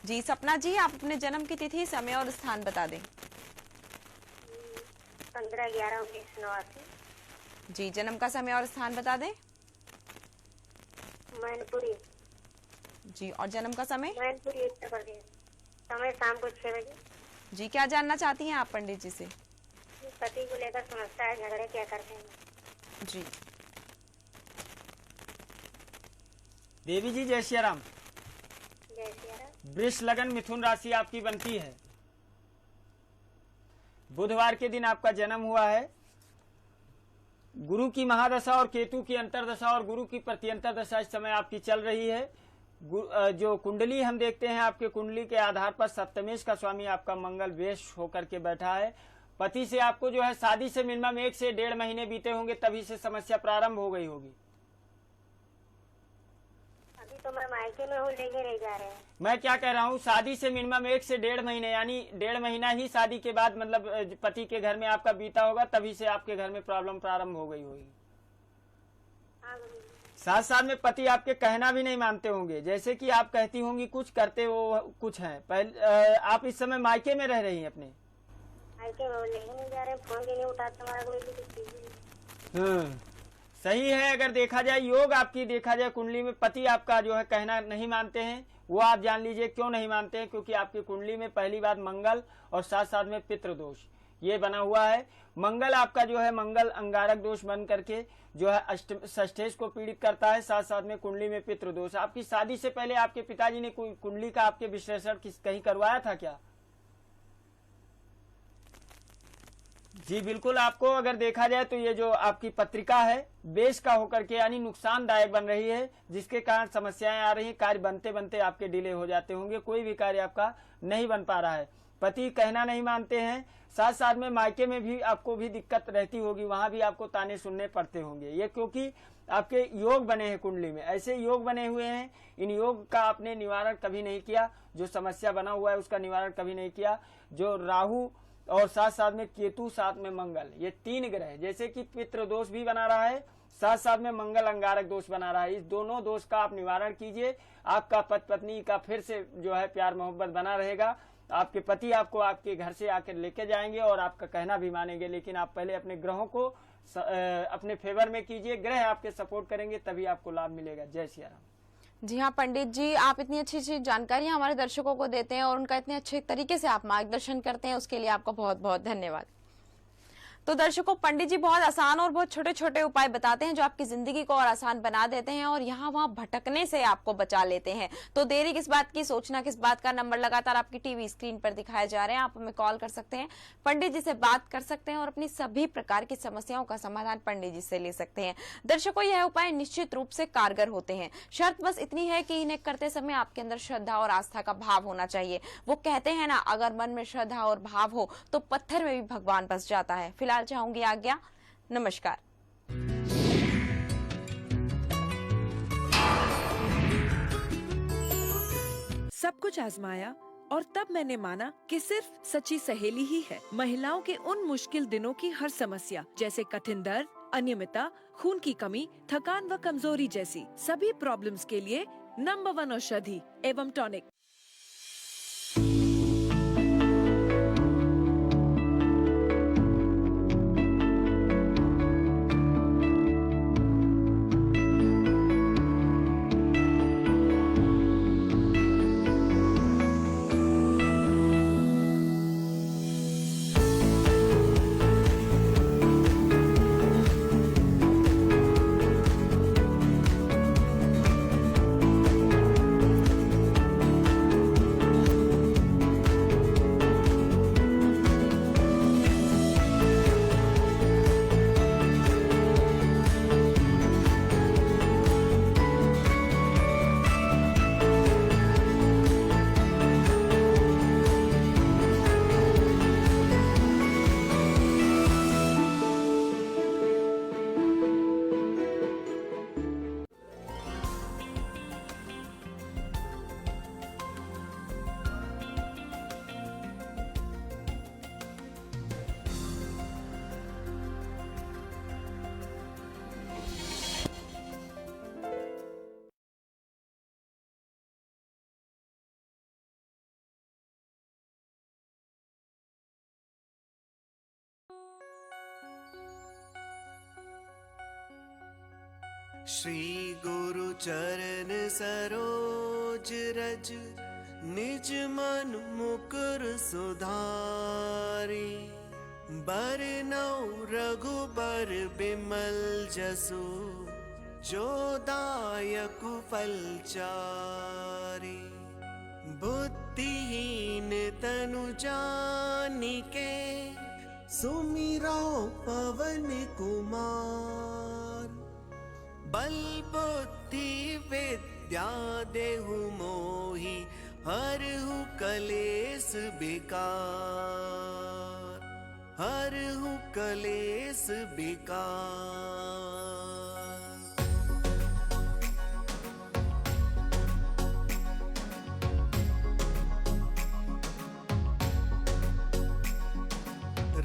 जी सपना जी, आप अपने जन्म की तिथि, समय और स्थान बता दें। 15/11/1989। जी जन्म का समय और स्थान बता दें। मैनपुरी। जी और जन्म का समय। मैनपुरी उत्तर प्रदेश। समय शाम को 6 बजे। जी, क्या जानना चाहती हैं आप पंडित जी से? पति को लेकर समस्या है, झगड़े क्या करते हैं। जी, देवी जी जय श्री राम। जय श्री राम। वृष लगन मिथुन राशि आपकी बनती है। बुधवार के दिन आपका जन्म हुआ है। गुरु की महादशा और केतु की अंतरदशा और गुरु की प्रत्यंतर दशा इस समय आपकी चल रही है। जो कुंडली हम देखते हैं, आपके कुंडली के आधार पर सप्तमेश का स्वामी आपका मंगल वेश होकर के बैठा है। पति से आपको जो है शादी से मिनिमम 1 से 1.5 महीने बीते होंगे, तभी से समस्या प्रारंभ हो गई होगी। अभी तो मैं मायके में हूँ, लेके नहीं जा रहे हैं। मैं क्या कह रहा हूँ, शादी से मिनिमम 1 से 1.5 महीने, यानी 1.5 महीना ही शादी के बाद मतलब पति के घर में आपका बीता होगा, तभी से आपके घर में प्रॉब्लम प्रारंभ हो गई होगी। हाँ, साथ साथ में पति आपके कहना भी नहीं मानते होंगे, जैसे कि आप कहती होंगी कुछ, करते वो कुछ हैं। पहले आप इस समय मायके में रह रही हैं अपने? मायके में लेके नहीं जा रहे, फोन भी नहीं उठाते, हमारा कोई भी चीज नहीं। सही है। अगर देखा जाए योग आपकी देखा जाए कुंडली में, पति आपका जो है कहना नहीं मानते हैं। वो आप जान लीजिए क्यों नहीं मानते हैं, क्योंकि आपकी कुंडली में पहली बात मंगल और साथ साथ में पितृ दोष ये बना हुआ है। मंगल आपका जो है मंगल अंगारक दोष बन करके जो है षष्ठेश को पीड़ित करता है। साथ साथ में कुंडली में पितृ दोष। आपकी शादी से पहले आपके पिताजी ने कोई कुंडली का आपके विश्लेषण कहीं करवाया था क्या? जी बिल्कुल। आपको अगर देखा जाए तो ये जो आपकी पत्रिका है बेश का होकर के यानी नुकसानदायक बन रही है, जिसके कारण समस्याएं आ रही हैं। कार्य बनते बनते आपके डिले हो जाते होंगे, कोई भी कार्य आपका नहीं बन पा रहा है। पति कहना नहीं मानते हैं। साथ साथ में मायके में भी आपको भी दिक्कत रहती होगी, वहां भी आपको ताने सुनने पड़ते होंगे। ये क्योंकि आपके योग बने हैं कुंडली में, ऐसे योग बने हुए हैं। इन योग का आपने निवारण कभी नहीं किया, जो समस्या बना हुआ है उसका निवारण कभी नहीं किया। जो राहु और साथ साथ में केतु साथ में मंगल, ये 3 ग्रह, जैसे कि पितृ दोष भी बना रहा है, साथ साथ में मंगल अंगारक दोष बना रहा है। इस दोनों दोष का आप निवारण कीजिए, आपका पति पत्नी का फिर से जो है प्यार मोहब्बत बना रहेगा। आपके पति आपको आपके घर से आकर लेके जाएंगे और आपका कहना भी मानेंगे। लेकिन आप पहले अपने ग्रहों को अपने फेवर में कीजिए, ग्रह आपके सपोर्ट करेंगे तभी आपको लाभ मिलेगा। जय श्री राम। जी हाँ पंडित जी, आप इतनी अच्छी अच्छी जानकारी हमारे दर्शकों को देते हैं और उनका इतने अच्छे तरीके से आप मार्गदर्शन करते हैं, उसके लिए आपका बहुत बहुत धन्यवाद। तो दर्शकों, पंडित जी बहुत आसान और बहुत छोटे छोटे उपाय बताते हैं जो आपकी जिंदगी को और आसान बना देते हैं और यहाँ वहाँ भटकने से आपको बचा लेते हैं। तो देरी किस बात की, सोचना किस बात का। नंबर लगातार आपकी टीवी स्क्रीन पर दिखाए जा रहे हैं, आप हमें कॉल कर सकते हैं, पंडित जी से बात कर सकते हैं और अपनी सभी प्रकार की समस्याओं का समाधान पंडित जी से ले सकते हैं। दर्शकों, यह उपाय निश्चित रूप से कारगर होते हैं। शर्त बस इतनी है कि इन्हें करते समय आपके अंदर श्रद्धा और आस्था का भाव होना चाहिए। वो कहते हैं ना, अगर मन में श्रद्धा और भाव हो तो पत्थर में भी भगवान बस जाता है। फिलहाल चाहूंगी आज्ञा, नमस्कार। सब कुछ आजमाया और तब मैंने माना कि सिर्फ सच्ची सहेली ही है महिलाओं के उन मुश्किल दिनों की हर समस्या, जैसे कठिन दर्द, अनियमितता, खून की कमी, थकान व कमजोरी जैसी सभी प्रॉब्लम्स के लिए नंबर 1 औषधि एवं टॉनिक। श्री गुरु चरण सरोज रज निज मन मुकुर सुधारी, बरनौ रघुबर बिमल जसु, जो दायक फलचारी। बुद्धिहीन तनु जानिके, सुमिरौ पवन कुमार। बल बुद्धि विद्या देहु मोहि, हरहु कलेस विकार, हरहु कलेस विकार।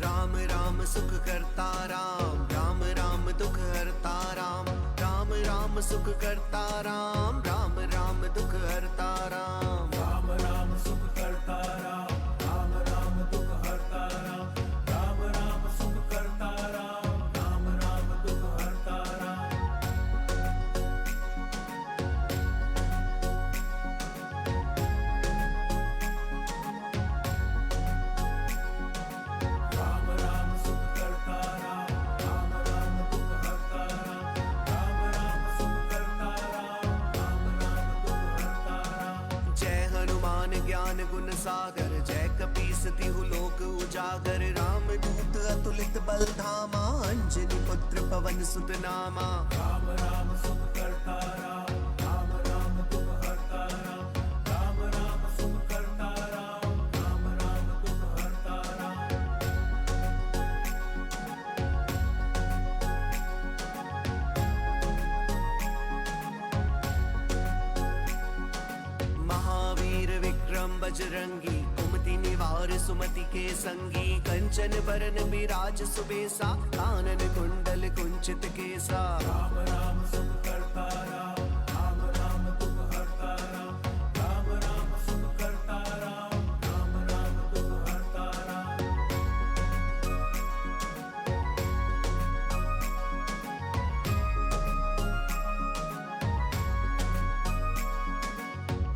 राम राम सुख करता राम, राम राम दुख हरता राम। राम राम सुख करता राम, राम राम दुख हरता राम। राम राम सुख करता राम, राम राम दुख हरता राम। राम राम सुख करता राम, राम राम दुख हरता राम। राम राम सुख करता राम, राम राम दुख हरता राम। राम राम सुख करता राम, राम राम दुख हरता राम। जय हनुमान ज्ञान गुण सागर, जय कपीस तिहु लोक उजागर। राम दूत अतुलित बल धामा, अंजनी पुत्र पवन सुत नामा। राम राम सुख करता राम, राम राम दुख हरता राम। राम राम सुख करता राम, राम राम दुख हरता राम। महावीर विक्रम बजरंगी, कुमति निवार सुमति के संगी। कंचन बरन बिराज सुबेसा, कानन कुंडल कुंचित केसा। राम राम सुख करता राम, राम राम दुख हरता राम। राम राम सुख करता राम, राम राम दुख हरता राम।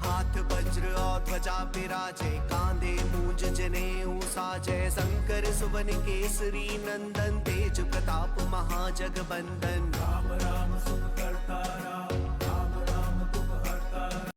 हाथ वज्र और ध्वजा विराजे, कांधे मूंज जनेऊ साजे। शंकर सुवन केसरी नंदन, तेज प्रताप महाजगबंदन। राम राम सुख करता राम,